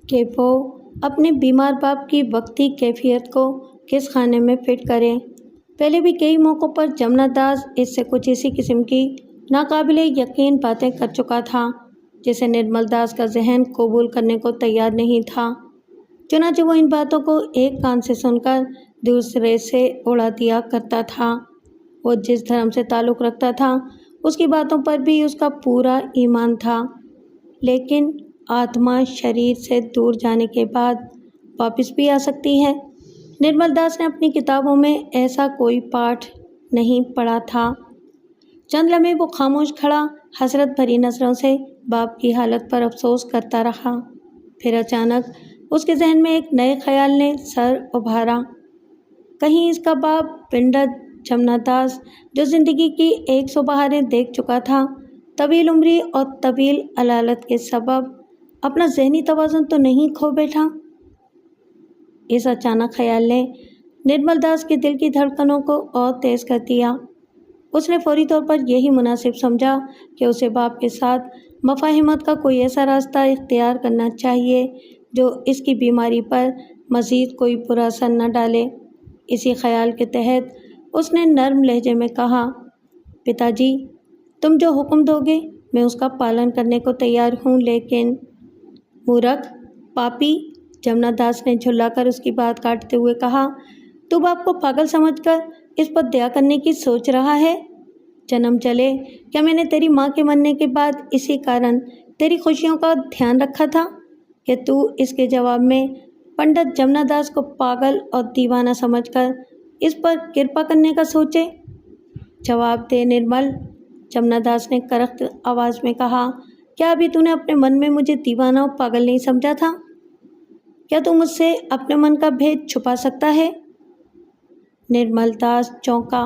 कि वो अपने बीमार बाप की वक्ती कैफियत को किस खाने में फिट करें। पहले भी कई मौक़ों पर जमुना दास इससे कुछ इसी किस्म की नाकाबिले यकीन बातें कर चुका था, जिसे निर्मल दास का जहन कबूल करने को तैयार नहीं था। चुनांचे वो इन बातों को एक कान से सुनकर दूसरे से उड़ा दिया करता था। वो जिस धर्म से ताल्लुक़ रखता था उसकी बातों पर भी उसका पूरा ईमान था, लेकिन आत्मा शरीर से दूर जाने के बाद वापस भी आ सकती है। निर्मल दास ने अपनी किताबों में ऐसा कोई पाठ नहीं पढ़ा था। चंद लम्हे वो खामोश खड़ा हसरत भरी नज़रों से बाप की हालत पर अफसोस करता रहा। फिर अचानक उसके जहन में एक नए ख्याल ने सर उभारा। कहीं इसका बाप पिंडत जमुना दास, जो ज़िंदगी की 100 बहारें देख चुका था, तवील उम्री और तवील अलालत के सबब अपना ज़हनी तवाज़ुन तो नहीं खो बैठा। इस अचानक ख्याल ने निर्मल दास के दिल की धड़कनों को और तेज़ कर दिया। उसने फौरी तौर पर यही मुनासिब समझा कि उसे बाप के साथ मफाहिमत का कोई ऐसा रास्ता इख्तियार करना चाहिए जो इसकी बीमारी पर मज़ीद कोई बुरा असर न डाले। इसी ख्याल के तहत उसने नर्म लहजे में कहा, पिताजी, तुम जो हुक्म दोगे मैं उसका पालन करने को तैयार हूँ, लेकिन मूर्ख, पापी, जमुना दास ने झुल्लाकर उसकी बात काटते हुए कहा, तू बाप को पागल समझकर इस पर दया करने की सोच रहा है? जन्म चले क्या मैंने तेरी माँ के मरने के बाद इसी कारण तेरी खुशियों का ध्यान रखा था कि तू इसके जवाब में पंडित जमुना दास को पागल और दीवाना समझकर इस पर कृपा करने का सोचे? जवाब दे निर्मल, जमुना दास ने करख्त आवाज़ में कहा, क्या अभी तूने अपने मन में मुझे दीवाना और पागल नहीं समझा था? क्या तू मुझसे अपने मन का भेद छुपा सकता है? निर्मल दास चौंका।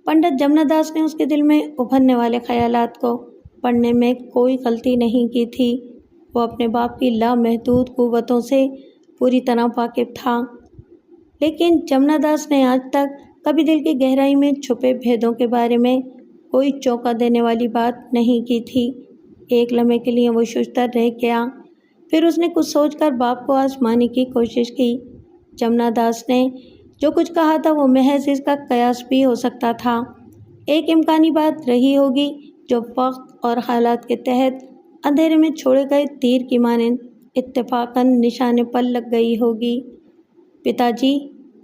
पंडित जमुना दास ने उसके दिल में उभरने वाले ख्यालात को पढ़ने में कोई गलती नहीं की थी। वो अपने बाप की लामहदूद क़ुव्वतों से पूरी तरह वाकिफ़ था, लेकिन जमुना दास ने आज तक कभी दिल की गहराई में छुपे भेदों के बारे में कोई चौंका देने वाली बात नहीं की थी। एक लम्हे के लिए वो शुश्तर रह गया, फिर उसने कुछ सोचकर बाप को आज़माने की कोशिश की। जमुना दास ने जो कुछ कहा था वो महज इसका कयास भी हो सकता था, एक इम्कानी बात रही होगी जो वक्त और हालात के तहत अंधेरे में छोड़े गए तीर की मानंद इत्तेफाकन निशाने पर लग गई होगी। पिताजी,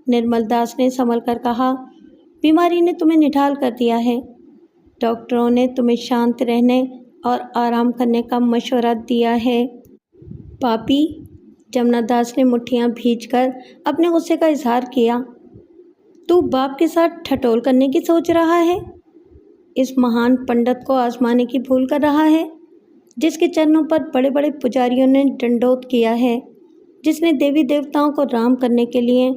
निर्मल दास ने संभल कर कहा, बीमारी ने तुम्हें निढाल कर दिया है। डॉक्टरों ने तुम्हें शांत रहने और आराम करने का मशवरा दिया है। पापी, जमुना दास ने मुट्ठियां भींचकर अपने गुस्से का इजहार किया। तू बाप के साथ ठटोल करने की सोच रहा है? इस महान पंडित को आजमाने की भूल कर रहा है, जिसके चरणों पर बड़े बड़े पुजारियों ने दंडोत किया है, जिसने देवी देवताओं को राम करने के लिए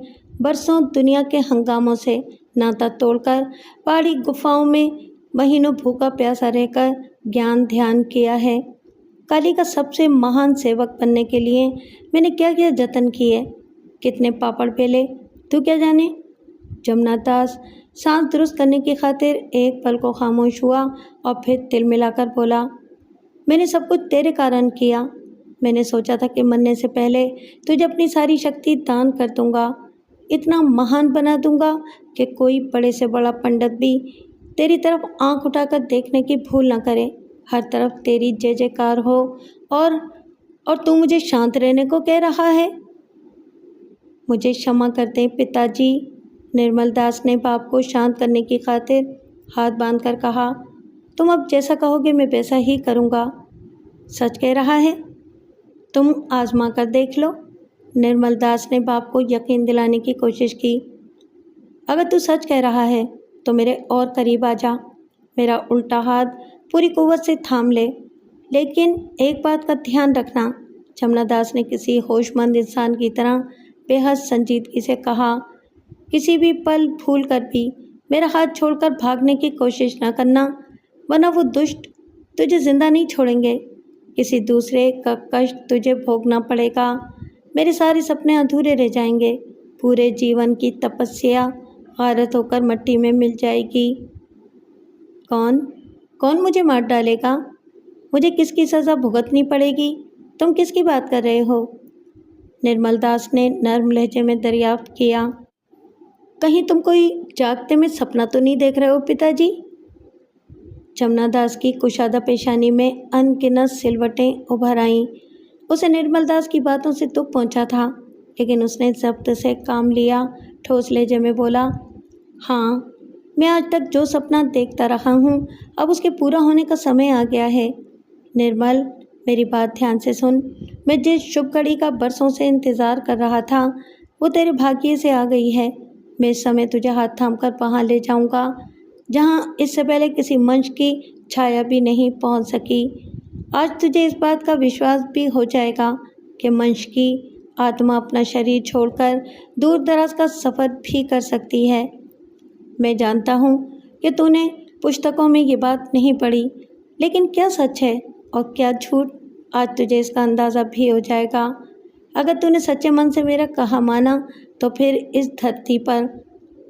बरसों दुनिया के हंगामों से नाता तोड़कर पहाड़ी गुफाओं में महीनों भूखा प्यासा रहकर ज्ञान ध्यान किया है। काली का सबसे महान सेवक बनने के लिए मैंने क्या क्या जतन किए, कितने पापड़ बेले, तू क्या जाने। जमुना दास सांस दुरुस्त करने की खातिर एक पल को खामोश हुआ और फिर तिल मिलाकर बोला, मैंने सब कुछ तेरे कारण किया। मैंने सोचा था कि मरने से पहले तुझे अपनी सारी शक्ति दान कर दूंगा, इतना महान बना दूंगा कि कोई बड़े से बड़ा पंडित भी तेरी तरफ आंख उठाकर देखने की भूल ना करे, हर तरफ तेरी जय जयकार हो। और तू मुझे शांत रहने को कह रहा है? मुझे क्षमा कर दें पिताजी, निर्मल दास ने बाप को शांत करने की खातिर हाथ बांधकर कहा, तुम अब जैसा कहोगे मैं वैसा ही करूँगा। सच कह रहा है? तुम आजमा कर देख लो। निर्मल दास ने बाप को यकीन दिलाने की कोशिश की। अगर तू सच कह रहा है तो मेरे और करीब आ जा, मेरा उल्टा हाथ पूरी कुव्वत से थाम ले, लेकिन एक बात का ध्यान रखना। जमुना दास ने किसी होशमंद इंसान की तरह बेहद संजीदगी से कहा, किसी भी पल भूल कर भी मेरा हाथ छोड़कर भागने की कोशिश न करना, वरना वो दुष्ट तुझे जिंदा नहीं छोड़ेंगे। किसी दूसरे का कष्ट तुझे भोगना पड़ेगा। मेरे सारे सपने अधूरे रह जाएंगे। पूरे जीवन की तपस्या गारत होकर मिट्टी में मिल जाएगी। कौन मुझे मार डालेगा? मुझे किसकी सज़ा भुगतनी पड़ेगी? तुम किसकी बात कर रहे हो? निर्मल दास ने नर्म लहजे में दरियाफ्त किया। कहीं तुम कोई जागते में सपना तो नहीं देख रहे हो पिताजी? जमुना दास की कुशादा पेशानी में अनगिनत सिलवटें उभर आईं। उसे निर्मल दास की बातों से दुख पहुंचा था, लेकिन उसने जब्त से काम लिया। ठोस लहजे में बोला, हाँ, मैं आज तक जो सपना देखता रहा हूँ, अब उसके पूरा होने का समय आ गया है। निर्मल, मेरी बात ध्यान से सुन। मैं जिस शुभ घड़ी का बरसों से इंतज़ार कर रहा था, वो तेरे भाग्य से आ गई है। मैं इस समय तुझे हाथ थामकर वहाँ ले जाऊँगा जहाँ इससे पहले किसी मंच की छाया भी नहीं पहुँच सकी। आज तुझे इस बात का विश्वास भी हो जाएगा कि मंच की आत्मा अपना शरीर छोड़कर दूर दराज का सफ़र भी कर सकती है। मैं जानता हूँ कि तूने पुस्तकों में ये बात नहीं पढ़ी, लेकिन क्या सच है और क्या झूठ, आज तुझे इसका अंदाज़ा भी हो जाएगा। अगर तूने सच्चे मन से मेरा कहा माना, तो फिर इस धरती पर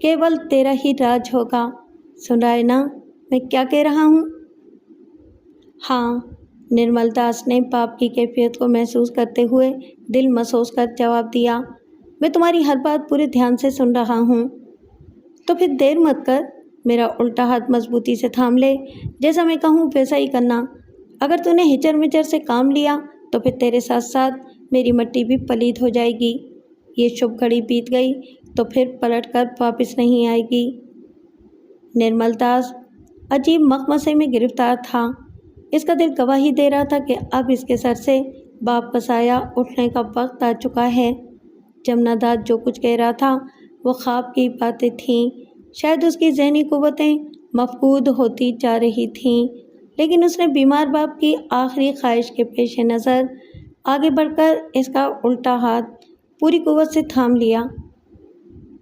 केवल तेरा ही राज होगा। सुन रहा है ना मैं क्या कह रहा हूँ? हाँ, निर्मल दास ने पाप की कैफियत को महसूस करते हुए दिल मसोस कर जवाब दिया। मैं तुम्हारी हर बात पूरे ध्यान से सुन रहा हूँ। तो फिर देर मत कर, मेरा उल्टा हाथ मजबूती से थाम ले। जैसा मैं कहूँ वैसा ही करना। अगर तूने हिचर मिचर से काम लिया तो फिर तेरे साथ साथ मेरी मिट्टी भी पलीद हो जाएगी। ये शुभ घड़ी बीत गई तो फिर पलट कर वापस नहीं आएगी। निर्मल दास अजीब मखमसे में गिरफ्तार था। इसका दिल गवाही दे रहा था कि अब इसके सर से बाप का साया उठने का वक्त आ चुका है। जमुना दास जो कुछ कह रहा था वो ख्वाब की बातें थीं। शायद उसकी ज़हनी कुव्वतें मफकूद होती जा रही थीं, लेकिन उसने बीमार बाप की आखिरी ख्वाहिश के पेश नज़र आगे बढ़कर इसका उल्टा हाथ पूरी कुव्वत से थाम लिया।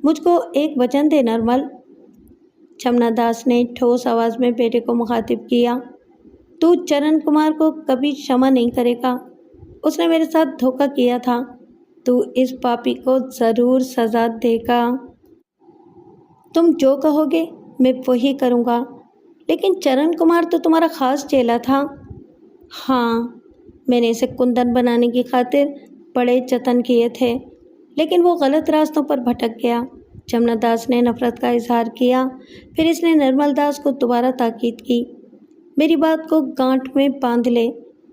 मुझको एक वचन दे निर्मल, जमुना दास ने ठोस आवाज़ में बेटे को मुखातिब किया। तू चरण कुमार को कभी क्षमा नहीं करेगा। उसने मेरे साथ धोखा किया था। तू इस पापी को ज़रूर सज़ा देगा। तुम जो कहोगे मैं वही करूँगा। लेकिन चरण कुमार तो तुम्हारा ख़ास चेला था। हाँ, मैंने इसे कुंदन बनाने की खातिर बड़े जतन किए थे, लेकिन वो गलत रास्तों पर भटक गया। जमुना दास ने नफ़रत का इजहार किया। फिर इसने निर्मल दास को दोबारा ताकीद की। मेरी बात को गांठ में बांध ले।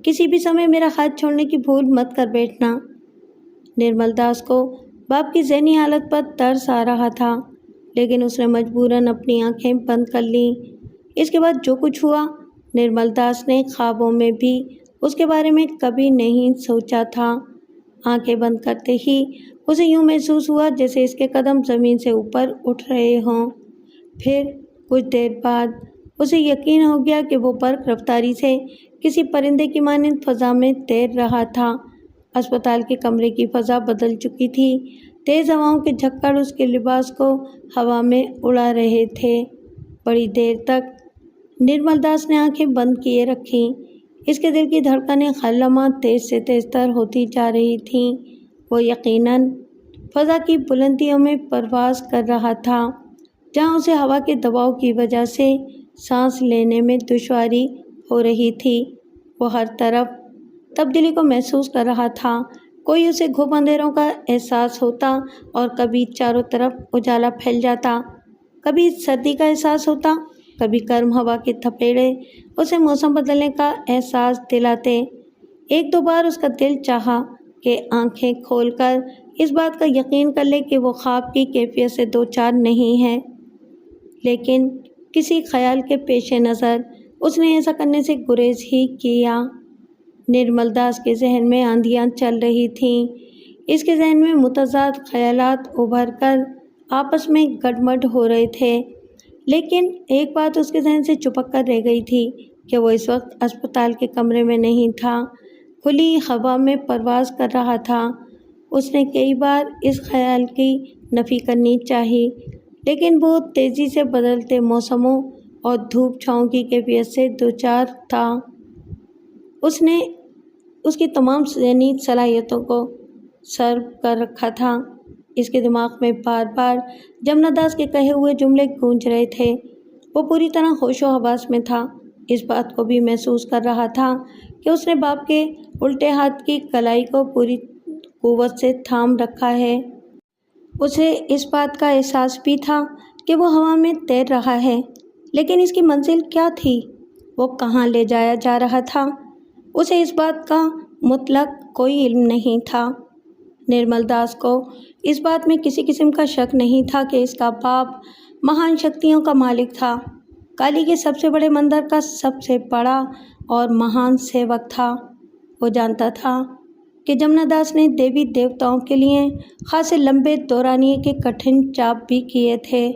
किसी भी समय मेरा हाथ छोड़ने की भूल मत कर बैठना। निर्मल दास को बाप की ज़हनी हालत पर तरस आ रहा था, लेकिन उसने मजबूरन अपनी आंखें बंद कर लीं। इसके बाद जो कुछ हुआ, निर्मल दास ने ख्वाबों में भी उसके बारे में कभी नहीं सोचा था। आंखें बंद करते ही उसे यूँ महसूस हुआ जैसे इसके कदम ज़मीन से ऊपर उठ रहे हों। फिर कुछ देर बाद उसे यकीन हो गया कि वो बर्क रफ्तारी से किसी परिंदे की मानिंद फ़ज़ा में तैर रहा था। अस्पताल के कमरे की फ़ज़ा बदल चुकी थी। तेज़ हवाओं के झक्कड़ उसके लिबास को हवा में उड़ा रहे थे। बड़ी देर तक निर्मल दास ने आंखें बंद किए रखीं। इसके दिल की धड़कनें हर लम्हा तेज़ से तेज़तर होती जा रही थीं। वो यकीनन फ़ज़ा की बुलंदियों में परवाज़ कर रहा था, जहाँ उसे हवा के दबाव की वजह से सांस लेने में दुश्वारी हो रही थी। वो हर तरफ तब्दीली को महसूस कर रहा था। कोई उसे घुप अंधेरों का एहसास होता और कभी चारों तरफ उजाला फैल जाता। कभी सर्दी का एहसास होता, कभी गर्म हवा के थपेड़े उसे मौसम बदलने का एहसास दिलाते। एक दो बार उसका दिल चाहा कि आंखें खोलकर इस बात का यकीन कर ले कि वो ख्वाब की कैफियत से दो चार नहीं है, लेकिन किसी ख्याल के पेश नज़र उसने ऐसा करने से गुरेज ही किया। निर्मल दास के जहन में आंधियाँ चल रही थीं। इसके जहन में मुतज़ाद ख्यालात उभर कर आपस में गडमड हो रहे थे, लेकिन एक बात उसके जहन से चिपक कर रह गई थी कि वो इस वक्त अस्पताल के कमरे में नहीं था, खुली हवा में परवाज़ कर रहा था। उसने कई बार इस ख्याल की नफ़ी करनी चाही, लेकिन वो तेज़ी से बदलते मौसमों और धूप छाँव की कैफियत से दोचार था। उसने उसकी तमाम ज़हनी सलाहियतों को सर्व कर रखा था। इसके दिमाग में बार बार जमुना दास के कहे हुए जुमले गूंज रहे थे। वो पूरी तरह होशो हवास में था। इस बात को भी महसूस कर रहा था कि उसने बाप के उल्टे हाथ की कलाई को पूरी कुव्वत से थाम रखा है। उसे इस बात का एहसास भी था कि वो हवा में तैर रहा है, लेकिन इसकी मंजिल क्या थी, वो कहाँ ले जाया जा रहा था, उसे इस बात का मुतलक कोई इल्म नहीं था। निर्मल दास को इस बात में किसी किस्म का शक नहीं था कि इसका बाप महान शक्तियों का मालिक था, काली के सबसे बड़े मंदिर का सबसे बड़ा और महान सेवक था। वो जानता था कि जमुना दास ने देवी देवताओं के लिए खासे लंबे दौरानिए के कठिन चाप भी किए थे,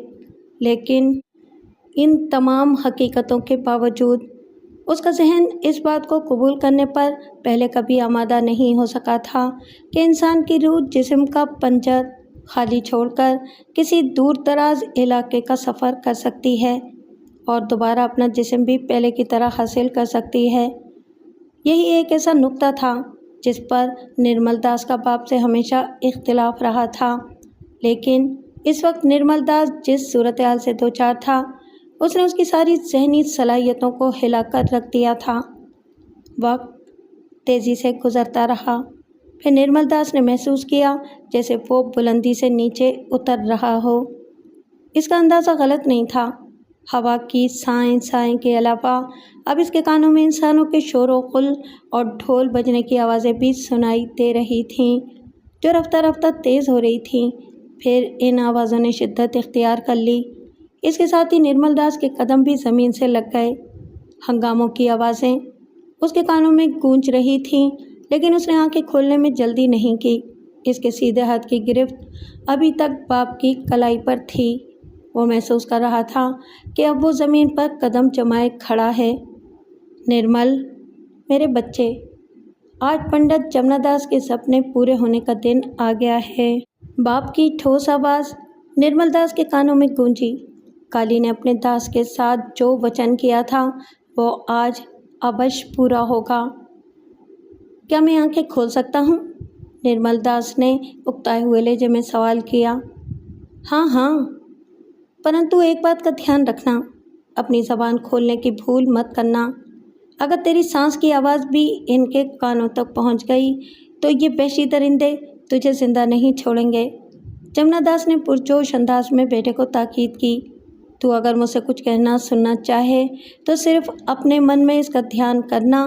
लेकिन इन तमाम हकीकतों के बावजूद उसका जहन इस बात को कबूल करने पर पहले कभी आमादा नहीं हो सका था कि इंसान की रूह जिस्म का पंजर खाली छोड़कर किसी दूर दराज इलाके का सफ़र कर सकती है और दोबारा अपना जिस्म भी पहले की तरह हासिल कर सकती है। यही एक ऐसा नुक्ता था जिस पर निर्मल दास का बाप से हमेशा इख्तिलाफ रहा था, लेकिन इस वक्त निर्मल दास जिस सूरत हाल से दो चार था, उसने उसकी सारी ज़हनी सलाहियतों को हिला कर रख दिया था। वक्त तेज़ी से गुज़रता रहा। फिर निर्मल दास ने महसूस किया जैसे वो बुलंदी से नीचे उतर रहा हो। इसका अंदाज़ा गलत नहीं था। हवा की साएं साएं के अलावा अब इसके कानों में इंसानों के शोर व गुल और ढोल बजने की आवाज़ें भी सुनाई दे रही थीं, जो रफ्ता रफ्ता तेज़ हो रही थीं। फिर इन आवाज़ों ने शिद्दत इख्तियार कर ली। इसके साथ ही निर्मल दास के कदम भी ज़मीन से लग गए। हंगामों की आवाज़ें उसके कानों में गूंज रही थीं, लेकिन उसने आंखें खोलने में जल्दी नहीं की। इसके सीधे हाथ की गिरफ्त अभी तक बाप की कलाई पर थी। वो महसूस कर रहा था कि अब वो ज़मीन पर कदम जमाए खड़ा है। निर्मल, मेरे बच्चे, आज पंडित जमुना दास के सपने पूरे होने का दिन आ गया है। बाप की ठोस आवाज़ निर्मल दास के कानों में गूंजी। काली ने अपने दास के साथ जो वचन किया था वो आज अवश्य पूरा होगा। क्या मैं आंखें खोल सकता हूँ? निर्मल दास ने उकताए हुए लहजे में सवाल किया। हाँ हाँ, परंतु एक बात का ध्यान रखना, अपनी ज़बान खोलने की भूल मत करना। अगर तेरी सांस की आवाज़ भी इनके कानों तक पहुँच गई तो ये वहशी दरिंदे तुझे ज़िंदा नहीं छोड़ेंगे। जमुना दास ने पुरजोश अंदाज में बेटे को ताकीद की। तू अगर मुझसे कुछ कहना सुनना चाहे तो सिर्फ अपने मन में इसका ध्यान करना,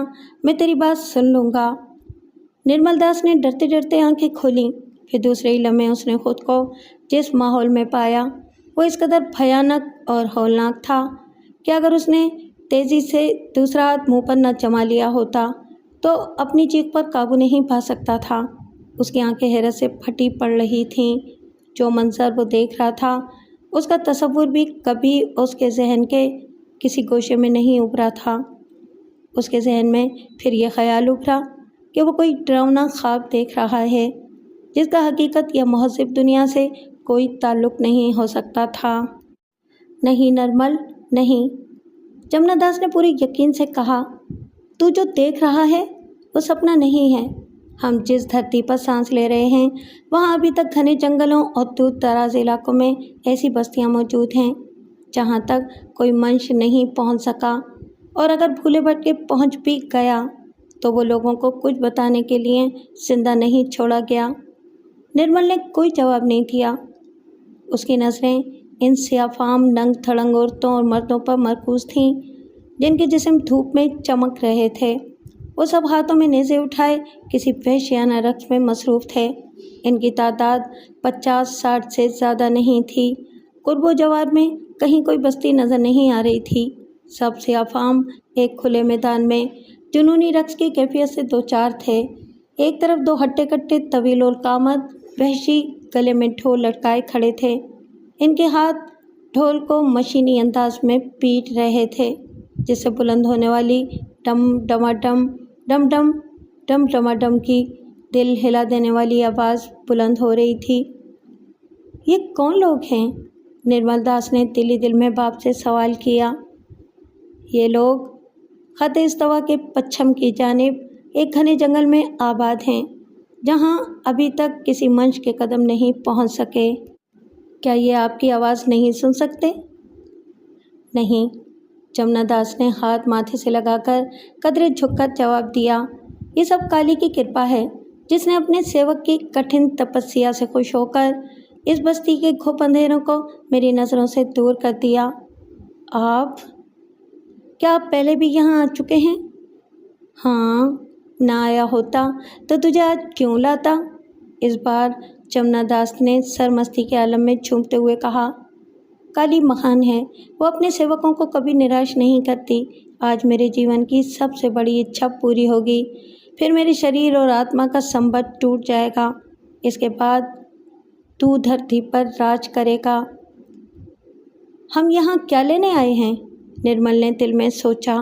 मैं तेरी बात सुन लूँगा। निर्मल दास ने डरते डरते आंखें खोलीं। फिर दूसरे ही लम्हे उसने खुद को जिस माहौल में पाया वो इस कदर भयानक और हौलनाक था कि अगर उसने तेज़ी से दूसरा हाथ मुंह पर न जमा लिया होता तो अपनी चीख पर काबू नहीं पा सकता था। उसकी आंखें हैरत से फटी पड़ रही थीं। जो मंजर वो देख रहा था उसका तसव्वुर भी कभी उसके जहन के किसी गोशे में नहीं उभरा था। उसके जहन में फिर ये ख्याल उभरा कि वो कोई डरावना ख्वाब देख रहा है जिसका हकीकत या महज़िब दुनिया से कोई ताल्लुक़ नहीं हो सकता था। नहीं निर्मल, नहीं, जमुना दास ने पूरे यकीन से कहा। तू जो देख रहा है वो सपना नहीं है। हम जिस धरती पर सांस ले रहे हैं वहाँ अभी तक घने जंगलों और दूर दराज इलाकों में ऐसी बस्तियाँ मौजूद हैं जहाँ तक कोई मनुष्य नहीं पहुँच सका, और अगर भूले भटके पहुँच भी गया तो वो लोगों को कुछ बताने के लिए जिंदा नहीं छोड़ा गया। निर्मल ने कोई जवाब नहीं दिया। उसकी नज़रें इन सियाफाम नंग थड़ंग औरतों और मर्दों पर मरकूज थीं जिनके जिस्म धूप में चमक रहे थे। वो सब हाथों में नेज़े उठाए किसी वहशियाना रक्स में मसरूफ़ थे। इनकी तादाद 50-60 से ज़्यादा नहीं थी। कुर्बो जवार में कहीं कोई बस्ती नज़र नहीं आ रही थी। सब सियाफाम एक खुले मैदान में जुनूनी रक्स की कैफियत से दो चार थे। एक तरफ दो हट्टे कट्टे तवील और कामद वहशी गले में ढोल लटकाए खड़े थे। इनके हाथ ढोल को मशीनी अंदाज में पीट रहे थे, जिससे बुलंद होने वाली डम डमाडम डम डम डम डमाडम की दिल हिला देने वाली आवाज़ बुलंद हो रही थी। ये कौन लोग हैं? निर्मल दास ने दिली दिल में बाप से सवाल किया। ये लोग खत इस्तवा के पश्चिम की जानिब एक घने जंगल में आबाद हैं, जहाँ अभी तक किसी मनुष्य के कदम नहीं पहुँच सके। क्या ये आपकी आवाज़ नहीं सुन सकते? नहीं, जमुना दास ने हाथ माथे से लगाकर कदरे झुककर जवाब दिया। ये सब काली की कृपा है। जिसने अपने सेवक की कठिन तपस्या से खुश होकर इस बस्ती के घुप अंधेरों को मेरी नज़रों से दूर कर दिया। आप, क्या आप पहले भी यहाँ आ चुके हैं? हाँ, ना आया होता तो तुझे आज क्यों लाता? इस बार जमुना दास ने सरमस्ती के आलम में झूमते हुए कहा। काली महान है, वो अपने सेवकों को कभी निराश नहीं करती। आज मेरे जीवन की सबसे बड़ी इच्छा पूरी होगी, फिर मेरे शरीर और आत्मा का संबंध टूट जाएगा। इसके बाद तू धरती पर राज करेगा। हम यहाँ क्या लेने आए हैं? निर्मल ने दिल में सोचा।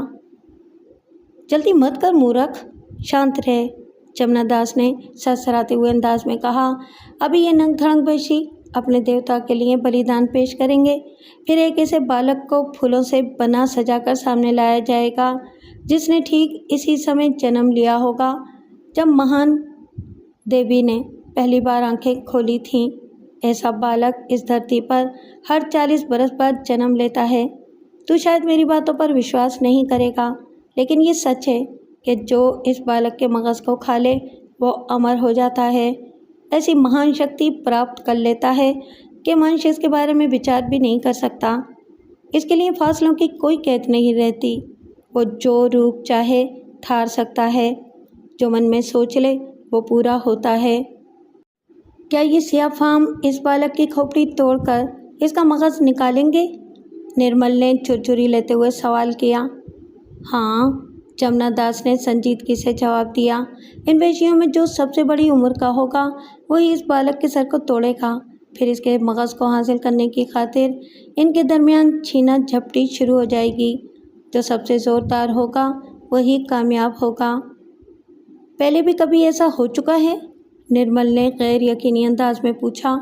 जल्दी मत कर मूर्ख, शांत रहे, जमुना दास ने सरसराते हुए अंदाज में कहा। अभी ये नंग धड़ंग बेशी अपने देवता के लिए बलिदान पेश करेंगे, फिर एक ऐसे बालक को फूलों से बना सजाकर सामने लाया जाएगा जिसने ठीक इसी समय जन्म लिया होगा जब महान देवी ने पहली बार आंखें खोली थीं। ऐसा बालक इस धरती पर हर 40 बरस बाद जन्म लेता है। तू शायद मेरी बातों पर विश्वास नहीं करेगा, लेकिन ये सच है कि जो इस बालक के मगज़ को खा ले वो अमर हो जाता है। ऐसी महान शक्ति प्राप्त कर लेता है कि मनुष्य इसके बारे में विचार भी नहीं कर सकता। इसके लिए फासलों की कोई कैद नहीं रहती। वो जो रूप चाहे धार सकता है, जो मन में सोच ले वो पूरा होता है। क्या ये सियाफाम इस बालक की खोपड़ी तोड़कर इसका मगज़ निकालेंगे? निर्मल ने चुरचुरी लेते हुए सवाल किया। हाँ, जमुना दास ने संजीदगी से जवाब दिया। इन वेशियों में जो सबसे बड़ी उम्र का होगा वही इस बालक के सर को तोड़ेगा। फिर इसके मगज़ को हासिल करने की खातिर इनके दरमियान छीना झपटी शुरू हो जाएगी। जो सबसे ज़ोरदार होगा वही कामयाब होगा। पहले भी कभी ऐसा हो चुका है? निर्मल ने गैर यकीनी अंदाज में पूछा।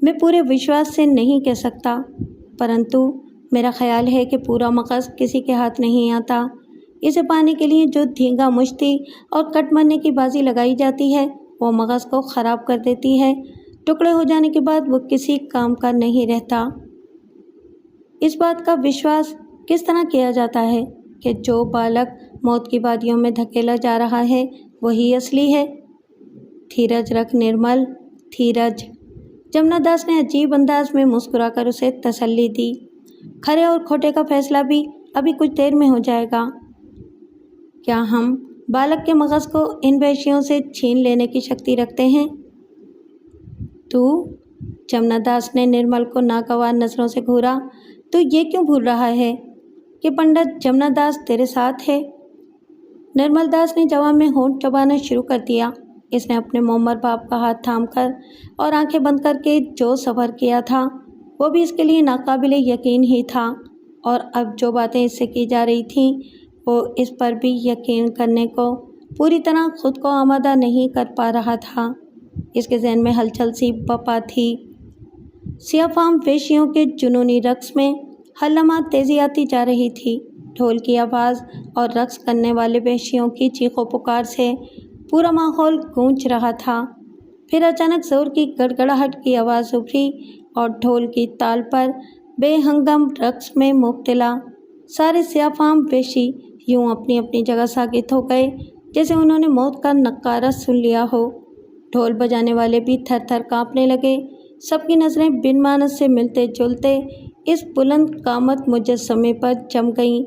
मैं पूरे विश्वास से नहीं कह सकता, परंतु मेरा ख्याल है कि पूरा मगज़ किसी के हाथ नहीं आता। इसे पाने के लिए जो धींगा मुश्ती और कट मरने की बाजी लगाई जाती है वो मगज़ को ख़राब कर देती है। टुकड़े हो जाने के बाद वो किसी काम का नहीं रहता। इस बात का विश्वास किस तरह किया जाता है कि जो बालक मौत की वादियों में धकेला जा रहा है वही असली है? धीरज रख निर्मल, धीरज। जमुना दास ने अजीब अंदाज में मुस्कुराकर उसे तसल्ली दी। खरे और खोटे का फैसला भी अभी कुछ देर में हो जाएगा। क्या हम बालक के मगज़ को इन वेशियों से छीन लेने की शक्ति रखते हैं? तू, जमुना दास ने निर्मल को नागवार नज़रों से घूरा। तू ये क्यों भूल रहा है कि पंडित जमुना दास तेरे साथ है? निर्मल दास ने जवाब में होंठ चबाना शुरू कर दिया। इसने अपने मोमर बाप का हाथ थामकर और आंखें बंद करके जो सफ़र किया था वो भी इसके लिए नाकाबिले यकीन ही था, और अब जो बातें इससे की जा रही थीं वो इस पर भी यकीन करने को पूरी तरह खुद को आमादा नहीं कर पा रहा था। इसके ज़हन में हलचल सी बपा थी। सियाफाम वेशियों के जुनूनी रक्स में हर लम्हा तेज़ी आती जा रही थी। ढोल की आवाज़ और रक्स करने वाले वेशियों की चीखों पुकार से पूरा माहौल गूंज रहा था। फिर अचानक ज़ोर की गड़गड़ाहट की आवाज़ उभरी और ढोल की ताल पर बेहंगम रक्स में मुब्तला सारे सियाफाम वेशी यूं अपनी अपनी जगह सागित हो गए जैसे उन्होंने मौत का नक्कारा सुन लिया हो। ढोल बजाने वाले भी थर थर काँपने लगे। सबकी नज़रें बिन मानस से मिलते जुलते इस बुलंद कामत मुजस्समे पर जम गईं,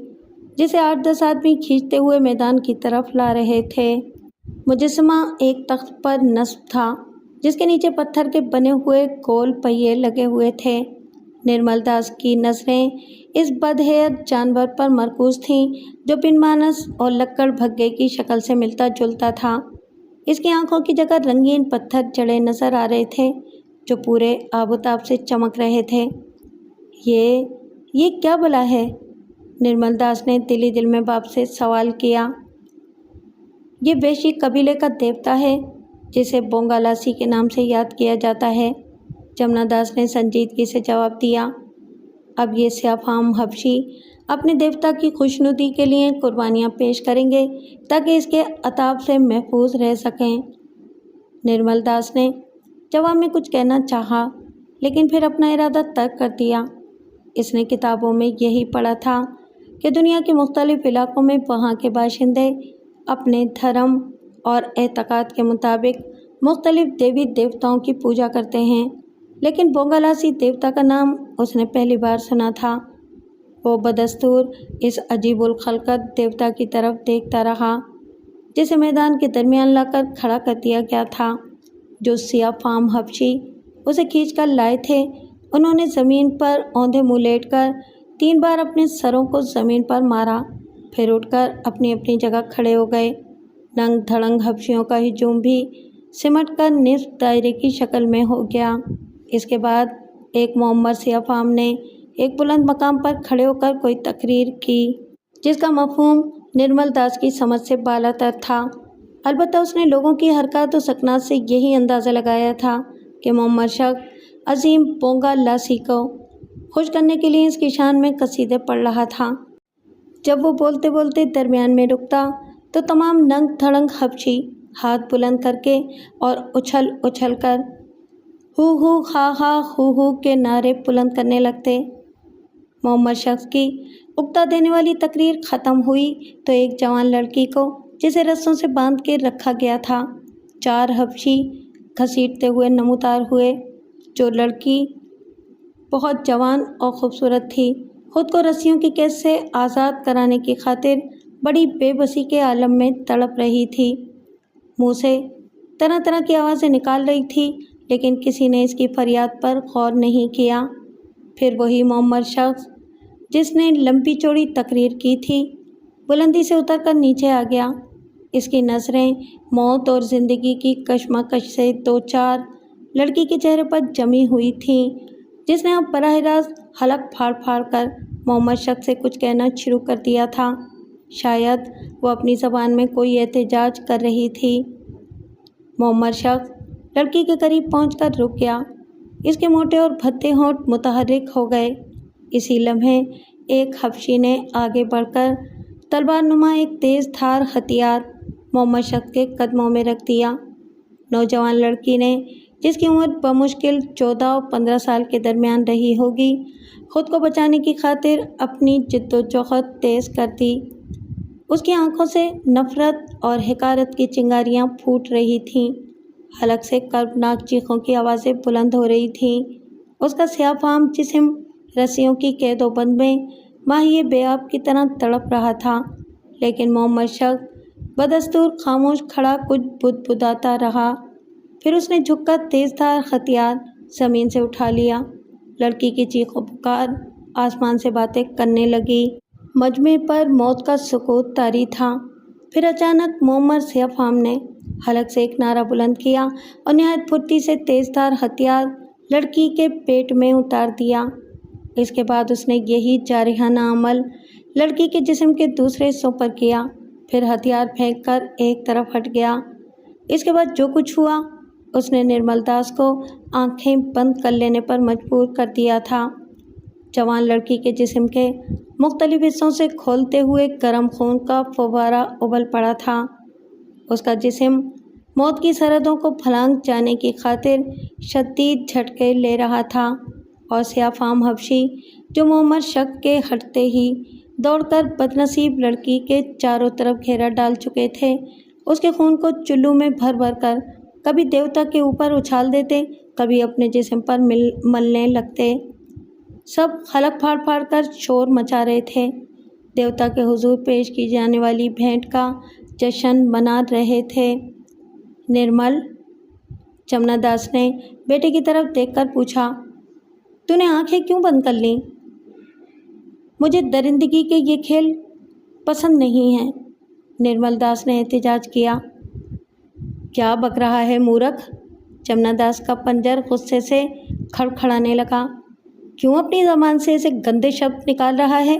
जिसे 8-10 आदमी खींचते हुए मैदान की तरफ ला रहे थे। मुजस्समा एक तख्त पर नस्ब था, जिसके नीचे पत्थर के बने हुए गोल पहिए लगे हुए थे। निर्मल दास की नज़रें इस बदहैयत जानवर पर मरकूज़ थीं, जो बिन मानस और लक्कड़ भग्गे की शक्ल से मिलता जुलता था। इसकी आंखों की जगह रंगीन पत्थर जड़े नज़र आ रहे थे, जो पूरे आबोताब से चमक रहे थे। ये क्या भला है? निर्मल दास ने दिली दिल में बाप से सवाल किया। ये वेशी कबीले का देवता है, जिसे बोंगालासी के नाम से याद किया जाता है, जमुना दास ने संजीदगी से जवाब दिया। अब ये सियाफाम हबशी अपने देवता की खुशनुदी के लिए कुर्बानियाँ पेश करेंगे ताकि इसके अताब से महफूज रह सकें। निर्मल दास ने जवाब में कुछ कहना चाहा, लेकिन फिर अपना इरादा तर्क कर दिया। इसने किताबों में यही पढ़ा था कि दुनिया के मुख्तलिफ इलाकों में वहाँ के बाशिंदे अपने धर्म और एतकाद के मुताबिक मुख्तलिफ देवी देवताओं की पूजा करते हैं, लेकिन बोंगालासी देवता का नाम उसने पहली बार सुना था। वो बदस्तूर इस अजीबुल खलकत देवता की तरफ देखता रहा, जिसे मैदान के दरमियान लाकर खड़ा कर दिया गया था। जो सिया फाम हबशी उसे खींचकर लाए थे, उन्होंने ज़मीन पर औंधे मुँह लेटकर 3 बार अपने सरों को ज़मीन पर मारा, फिर उठकर अपनी अपनी जगह खड़े हो गए। नंग धड़ंग हबशियों का हिजूम भी सिमट कर निस्फ दायरे की शक्ल में हो गया। इसके बाद एक मोहम्मद सिया फाम ने एक बुलंद मकाम पर खड़े होकर कोई तकरीर की, जिसका मफहूम निर्मल दास की समझ से बालातर था। अलबत्ता उसने लोगों की हरकत और सकनात से यही अंदाज़ा लगाया था कि मोहम्मद शख्स अजीम बोंगालासी को खुश करने के लिए इसकी शान में कसीदे पढ़ रहा था। जब वो बोलते बोलते दरमियान में रुकता तो तमाम नंग धड़ंग हबशी हाथ बुलंद करके और उछल उछल कर हु हा हा हु के नारे बुलंद करने लगते। मोहम्मद शख्स की उकता देने वाली तकरीर ख़त्म हुई तो एक जवान लड़की को, जिसे रस्सों से बांध के रखा गया था, 4 हबशी घसीटते हुए नमूदार हुए। जो लड़की बहुत जवान और ख़ूबसूरत थी, खुद को रस्सियों की कैद से आज़ाद कराने की खातिर बड़ी बेबसी के आलम में तड़प रही थी। मुँह से तरह तरह की आवाज़ें निकाल रही थी, लेकिन किसी ने इसकी फरियाद पर गौर नहीं किया। फिर वही मोहम्मद शख्स जिसने लंबी चौड़ी तकरीर की थी, बुलंदी से उतरकर नीचे आ गया। इसकी नज़रें मौत और ज़िंदगी की कशमकश से 2-4 लड़की के चेहरे पर जमी हुई थीं, जिसने अब बराह रास्त हलक फाड़ फाड़ कर मोहम्मद शख्स से कुछ कहना शुरू कर दिया था। शायद वो अपनी ज़बान में कोई एहतजाज कर रही थी। मोहम्मद शख्स लड़की के करीब पहुंचकर रुक गया। इसके मोटे और भद्दे होंठ मुतहर्रिक हो गए। इसी लम्हे एक हबशी ने आगे बढ़कर तलवार नुमा एक तेज़ धार हथियार मोहम्मद शख्स के कदमों में रख दिया। नौजवान लड़की ने, जिसकी उम्र बमुश्किल 14 और 15 साल के दरमियान रही होगी, खुद को बचाने की खातिर अपनी जिद्दोजहद तेज़ कर दी। उसकी आंखों से नफ़रत और हिकारत की चिंगारियां फूट रही थीं। हलक से कर्बनाक चीखों की आवाज़ें बुलंद हो रही थीं। उसका स्याफाम जिस्म रस्सियों की कैदोबंद में माहिए बेआब की तरह तड़प रहा था, लेकिन मोहम्मद शख्स बदस्तूर खामोश खड़ा कुछ बुदबुदाता रहा। फिर उसने झुककर तेज़धार हथियार ज़मीन से उठा लिया। लड़की की चीखों पुकार आसमान से बातें करने लगी। मजमे पर मौत का सुकूत तारी था। फिर अचानक मोहम्मद सियाफाम ने हलक से एक नारा बुलंद किया और नहायत फुर्ती से तेज़धार हथियार लड़की के पेट में उतार दिया। इसके बाद उसने यही जारिहाना अमल लड़की के जिस्म के दूसरे हिस्सों पर किया, फिर हथियार फेंककर एक तरफ हट गया। इसके बाद जो कुछ हुआ, उसने निर्मल दास को आंखें बंद कर लेने पर मजबूर कर दिया था। जवान लड़की के जिस्म के मुख्तलिफ हिस्सों से खोलते हुए गर्म खून का फव्वारा उबल पड़ा था। उसका जिस्म मौत की सरहदों को फलांग जाने की खातिर शदीद झटके ले रहा था और सियाफाम हबशी, जो मोहम्मद शख्स के हटते ही दौड़कर बदनसीब लड़की के चारों तरफ घेरा डाल चुके थे, उसके खून को चुल्लू में भर भर कर कभी देवता के ऊपर उछाल देते, कभी अपने जिस्म पर मलने लगते। सब हलक फाड़ फाड़ कर शोर मचा रहे थे। देवता के हुजूर पेश की जाने वाली भेंट का जश्न मना रहे थे। निर्मल, जमुना दास ने बेटे की तरफ देखकर पूछा, तूने आंखें क्यों बंद कर लीं? मुझे दरिंदगी के ये खेल पसंद नहीं हैं। निर्मल दास ने एहतजाज किया। क्या बक रहा है मूर्ख? जमुना दास का पंजर गुस्से से खड़खड़ाने लगा। क्यों अपनी ज़बान से ऐसे गंदे शब्द निकाल रहा है?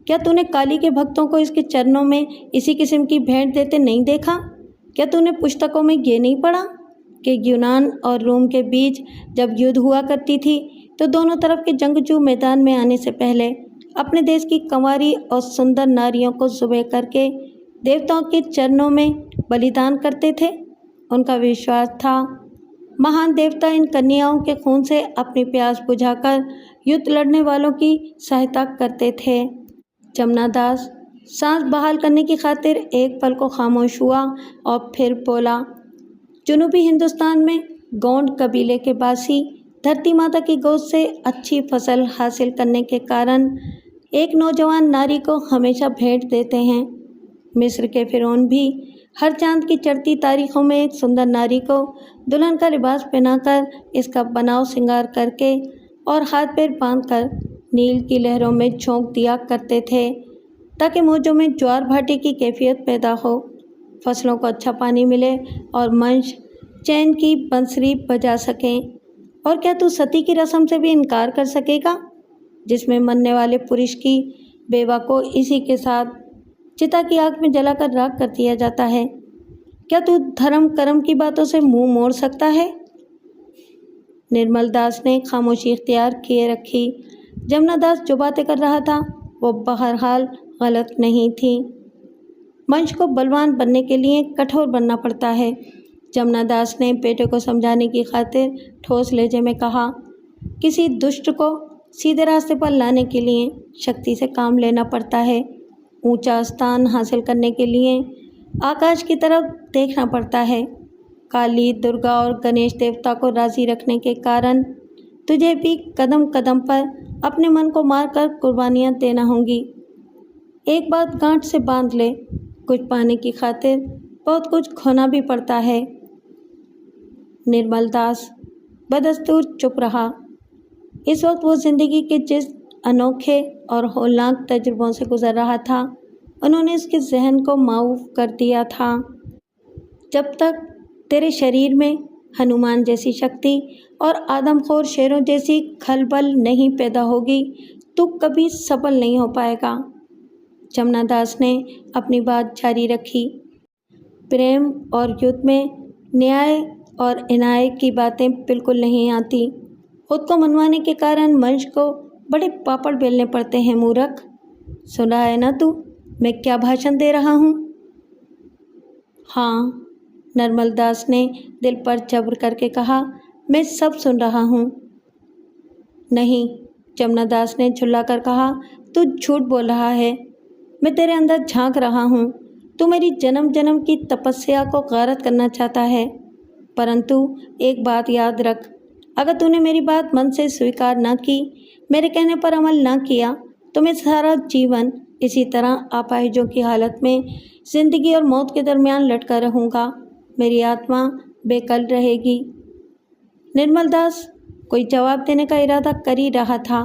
क्या तूने काली के भक्तों को इसके चरणों में इसी किस्म की भेंट देते नहीं देखा? क्या तूने पुस्तकों में ये नहीं पढ़ा कि यूनान और रोम के बीच जब युद्ध हुआ करती थी तो दोनों तरफ के जंगजू मैदान में आने से पहले अपने देश की कंवारी और सुंदर नारियों को ज़ुबह करके देवताओं के चरणों में बलिदान करते थे? उनका विश्वास था महान देवता इन कन्याओं के खून से अपनी प्यास बुझाकर युद्ध लड़ने वालों की सहायता करते थे। जमुना दास सांस बहाल करने की खातिर एक पल को खामोश हुआ और फिर बोला, जनूबी हिंदुस्तान में गोंड कबीले के बासी धरती माता की गोद से अच्छी फसल हासिल करने के कारण एक नौजवान नारी को हमेशा भेंट देते हैं। मिस्र के फिरौन भी हर चांद की चढ़ती तारीखों में एक सुंदर नारी को दुल्हन का लिबास पहनाकर, इसका बनाव श्रृंगार करके और हाथ पैर बांधकर नील की लहरों में झोंक दिया करते थे, ताकि मौजों में ज्वार भाटे की कैफियत पैदा हो, फसलों को अच्छा पानी मिले और मंश चैन की बंसरी बजा सकें। और क्या तू सती की रस्म से भी इनकार कर सकेगा, जिसमें मरने वाले पुरुष की बेवा को इसी के साथ चिता की आग में जलाकर राख कर दिया जाता है? क्या तू धर्म कर्म की बातों से मुंह मोड़ सकता है? निर्मल दास ने खामोशी इख्तियार किए रखी। जमुना दास जो बातें कर रहा था वो बहरहाल गलत नहीं थी। मंश को बलवान बनने के लिए कठोर बनना पड़ता है। जमुना दास ने बेटे को समझाने की खातिर ठोस लहजे में कहा, किसी दुष्ट को सीधे रास्ते पर लाने के लिए शक्ति से काम लेना पड़ता है। ऊंचा स्थान हासिल करने के लिए आकाश की तरफ देखना पड़ता है। काली, दुर्गा और गणेश देवता को राज़ी रखने के कारण तुझे भी कदम कदम पर अपने मन को मारकर कुर्बानियाँ देना होंगी। एक बात गांठ से बांध ले, कुछ पाने की खातिर बहुत कुछ खोना भी पड़ता है। निर्मल दास बदस्तूर चुप रहा। इस वक्त वो ज़िंदगी के जिस अनोखे और होलनाक तजुर्बों से गुजर रहा था, उन्होंने उसके जहन को माऊफ कर दिया था। जब तक तेरे शरीर में हनुमान जैसी शक्ति और आदमखोर शेरों जैसी खलबल नहीं पैदा होगी, तू कभी सफल नहीं हो पाएगा। जमुना दास ने अपनी बात जारी रखी। प्रेम और युद्ध में न्याय और अन्याय की बातें बिल्कुल नहीं आती। खुद को मनवाने के कारण मंश को बड़े पापड़ बेलने पड़ते हैं मूर्ख। सुन रहा है ना तू, मैं क्या भाषण दे रहा हूँ? हाँ, निर्मल दास ने दिल पर जब्र करके कहा, मैं सब सुन रहा हूँ। नहीं, जमुना दास ने झुल्लाकर कहा, तू झूठ बोल रहा है। मैं तेरे अंदर झांक रहा हूँ। तू मेरी जन्म जन्म की तपस्या को गारत करना चाहता है, परंतु एक बात याद रख, अगर तूने मेरी बात मन से स्वीकार न की, मेरे कहने पर अमल न किया, तो मैं सारा जीवन इसी तरह अपाहिजों की हालत में ज़िंदगी और मौत के दरमियान लटका रहूँगा। मेरी आत्मा बेकल रहेगी। निर्मल दास कोई जवाब देने का इरादा कर ही रहा था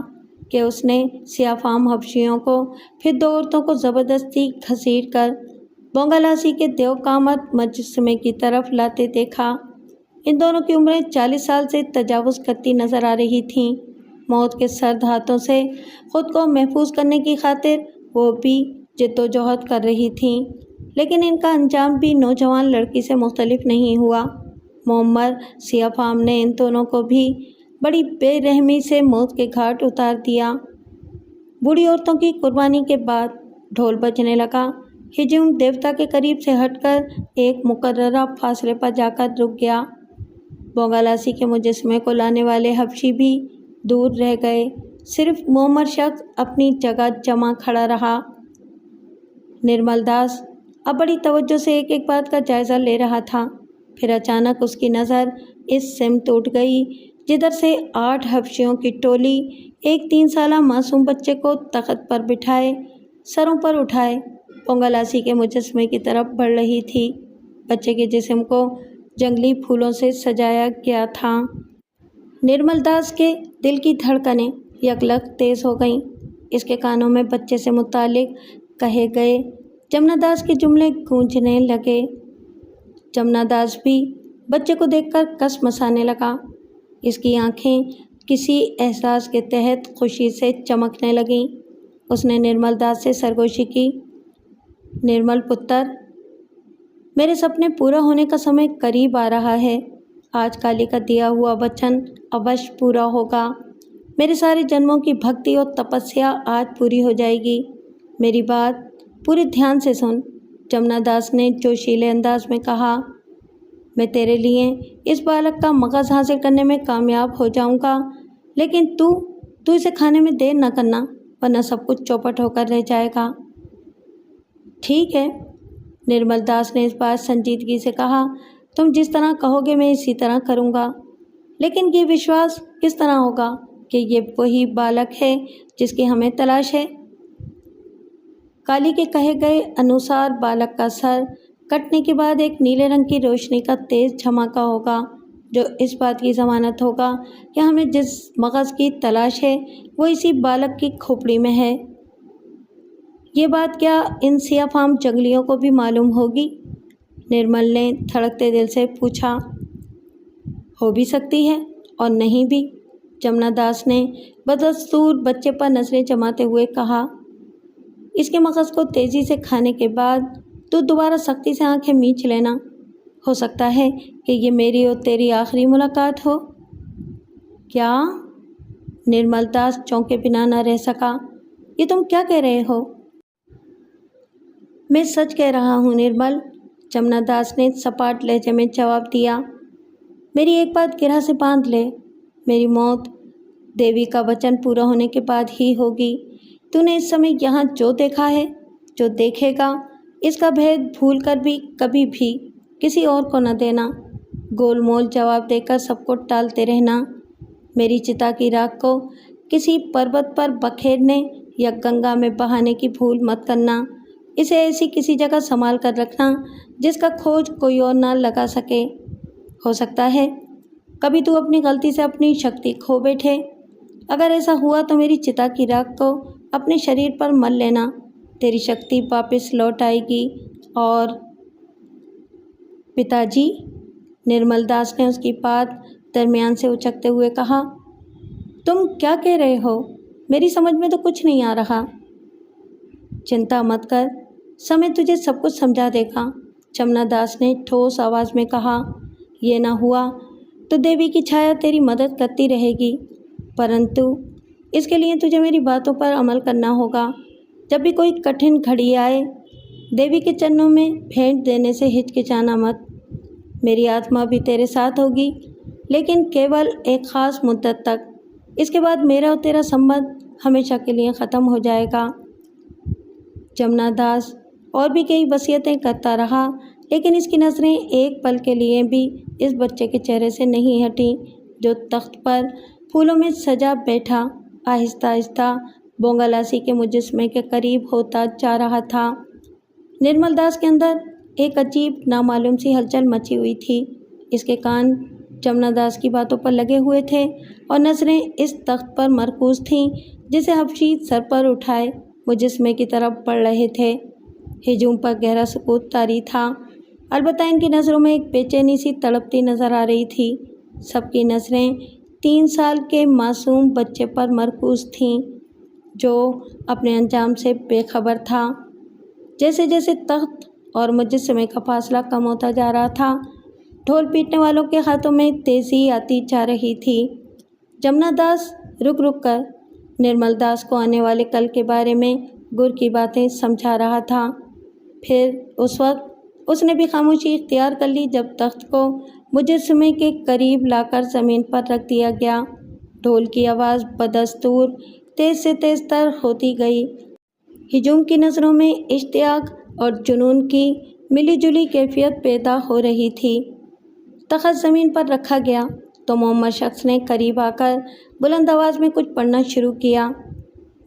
कि उसने सियाफाम हबशियों को फिर दो औरतों को ज़बरदस्ती घसीट कर बोंगालासी के देवकामत मजस्मे की तरफ लाते देखा। इन दोनों की उम्रें 40 साल से तजावुज़ करती नज़र आ रही थीं। मौत के सर्द हाथों से ख़ुद को महफूज करने की खातिर वो भी जद्दोजहद कर रही थीं, लेकिन इनका अंजाम भी नौजवान लड़की से मुख्तलिफ नहीं हुआ। मोहम्मद सियाफाम ने इन दोनों को भी बड़ी बेरहमी से मौत के घाट उतार दिया। बूढ़ी औरतों की कुर्बानी के बाद ढोल बजने लगा। हिजुम देवता के करीब से हटकर एक मुकर्ररा फासले पर जाकर रुक गया। बोंगालासी के मुजस्मे को लाने वाले हबशी भी दूर रह गए। सिर्फ मोहम्मद शख्स अपनी जगह जमा खड़ा रहा। निर्मल दास अब बड़ी तवज्जो से एक एक बात का जायज़ा ले रहा था। फिर अचानक उसकी नज़र इस सिमत उठ गई जिधर से 8 हबशियों की टोली एक 3 साला मासूम बच्चे को तख्त पर बिठाए, सरों पर उठाए बोंगालासी के मुजस्मे की तरफ बढ़ रही थी। बच्चे के जिस्म को जंगली फूलों से सजाया गया था। निर्मल दास के दिल की धड़कनें यकलक तेज़ हो गईं। इसके कानों में बच्चे से मुतालिक कहे गए जमुना दास के जुमले गूंजने लगे। जमुना दास भी बच्चे को देखकर कस मसाने लगा। इसकी आंखें किसी एहसास के तहत खुशी से चमकने लगीं। उसने निर्मल दास से सरगोशी की, निर्मल पुत्र, मेरे सपने पूरा होने का समय करीब आ रहा है। आज काली का दिया हुआ वचन अवश्य पूरा होगा। मेरे सारे जन्मों की भक्ति और तपस्या आज पूरी हो जाएगी। मेरी बात पूरे ध्यान से सुन। जमुना दास ने जोशीले अंदाज में कहा, मैं तेरे लिए इस बालक का मगज़ हासिल करने में कामयाब हो जाऊंगा, लेकिन तू इसे खाने में देर न करना, वरना सब कुछ चौपट होकर रह जाएगा। ठीक है, निर्मल दास ने इस बार संजीदगी से कहा। तुम जिस तरह कहोगे मैं इसी तरह करूँगा। लेकिन ये विश्वास किस तरह होगा कि ये वही बालक है जिसकी हमें तलाश है? काली के कहे गए अनुसार बालक का सर कटने के बाद एक नीले रंग की रोशनी का तेज झमाका होगा, जो इस बात की ज़मानत होगा कि हमें जिस मगज़ की तलाश है वो इसी बालक की खोपड़ी में है। ये बात क्या इन सियाफाम जंगलियों को भी मालूम होगी? निर्मल ने धड़कते दिल से पूछा। हो भी सकती है और नहीं भी, जमुना दास ने बदस्तूर बच्चे पर नजरें जमाते हुए कहा। इसके मगज़ को तेज़ी से खाने के बाद तू दोबारा सख्ती से आंखें मींच लेना। हो सकता है कि ये मेरी और तेरी आखिरी मुलाकात हो। क्या? निर्मल दास चौंके बिना न रह सका। ये तुम क्या कह रहे हो? मैं सच कह रहा हूँ निर्मल, जमुना दास ने सपाट लहजे में जवाब दिया। मेरी एक बात गिरह से बांध ले, मेरी मौत देवी का वचन पूरा होने के बाद ही होगी। तूने इस समय यहाँ जो देखा है, जो देखेगा, इसका भेद भूल कर भी कभी भी किसी और को न देना। गोलमोल जवाब देकर सबको टालते रहना। मेरी चिता की राख को किसी पर्वत पर बखेरने या गंगा में बहाने की भूल मत करना। इसे ऐसी किसी जगह संभाल कर रखना जिसका खोज कोई और ना लगा सके। हो सकता है कभी तू अपनी गलती से अपनी शक्ति खो बैठे। अगर ऐसा हुआ तो मेरी चिता की राख को अपने शरीर पर मल लेना, तेरी शक्ति वापस लौट आएगी। और पिताजी, निर्मल दास ने उसकी बात दरमियान से उचकते हुए कहा। तुम क्या कह रहे हो? मेरी समझ में तो कुछ नहीं आ रहा। चिंता मत कर, समय तुझे सब कुछ समझा देगा, जमुना दास ने ठोस आवाज़ में कहा। ये ना हुआ तो देवी की छाया तेरी मदद करती रहेगी, परंतु इसके लिए तुझे मेरी बातों पर अमल करना होगा। जब भी कोई कठिन घड़ी आए, देवी के चरणों में भेंट देने से हिचकिचाना मत। मेरी आत्मा भी तेरे साथ होगी, लेकिन केवल एक ख़ास मुद्दत तक। इसके बाद मेरा और तेरा संबंध हमेशा के लिए ख़त्म हो जाएगा। जमुना दास और भी कई वसीयतें करता रहा, लेकिन इसकी नज़रें एक पल के लिए भी इस बच्चे के चेहरे से नहीं हटी, जो तख्त पर फूलों में सजा बैठा आहिस्ता आहिस्ता बोंगालासी के मुजस्मे के करीब होता जा रहा था। निर्मल दास के अंदर एक अजीब नामालूम सी हलचल मची हुई थी। इसके कान जमुना दास की बातों पर लगे हुए थे और नज़रें इस तख्त पर मरकूज़ थीं जिसे हफ्शी सर पर उठाए मुजस्मे की तरफ बढ़ रहे थे। हिजूम पर गहरा सुकूत तारी था, अलबत्ता इनकी नज़रों में एक बेचैनी सी तड़पती नज़र आ रही थी। सबकी नज़रें 3 साल के मासूम बच्चे पर मरकूज़ थीं, जो अपने अंजाम से बेखबर था। जैसे जैसे तख्त और मुजस्मे का फासला कम होता जा रहा था, ढोल पीटने वालों के हाथों में तेज़ी आती जा रही थी। जमुना दास रुक रुक कर निर्मल दास को आने वाले कल के बारे में गुर की बातें समझा रहा था। फिर उस वक्त उसने भी खामोशी इख्तियार कर ली जब तख्त को मुजस्मे के करीब लाकर ज़मीन पर रख दिया गया। ढोल की आवाज़ बदस्तूर तेज़ से तेज़ तर होती गई। हिजूम की नज़रों में इश्तियाक और जुनून की मिलीजुली कैफियत पैदा हो रही थी। तख्त ज़मीन पर रखा गया तो मोहम्मद शख्स ने करीब आकर बुलंद आवाज़ में कुछ पढ़ना शुरू किया।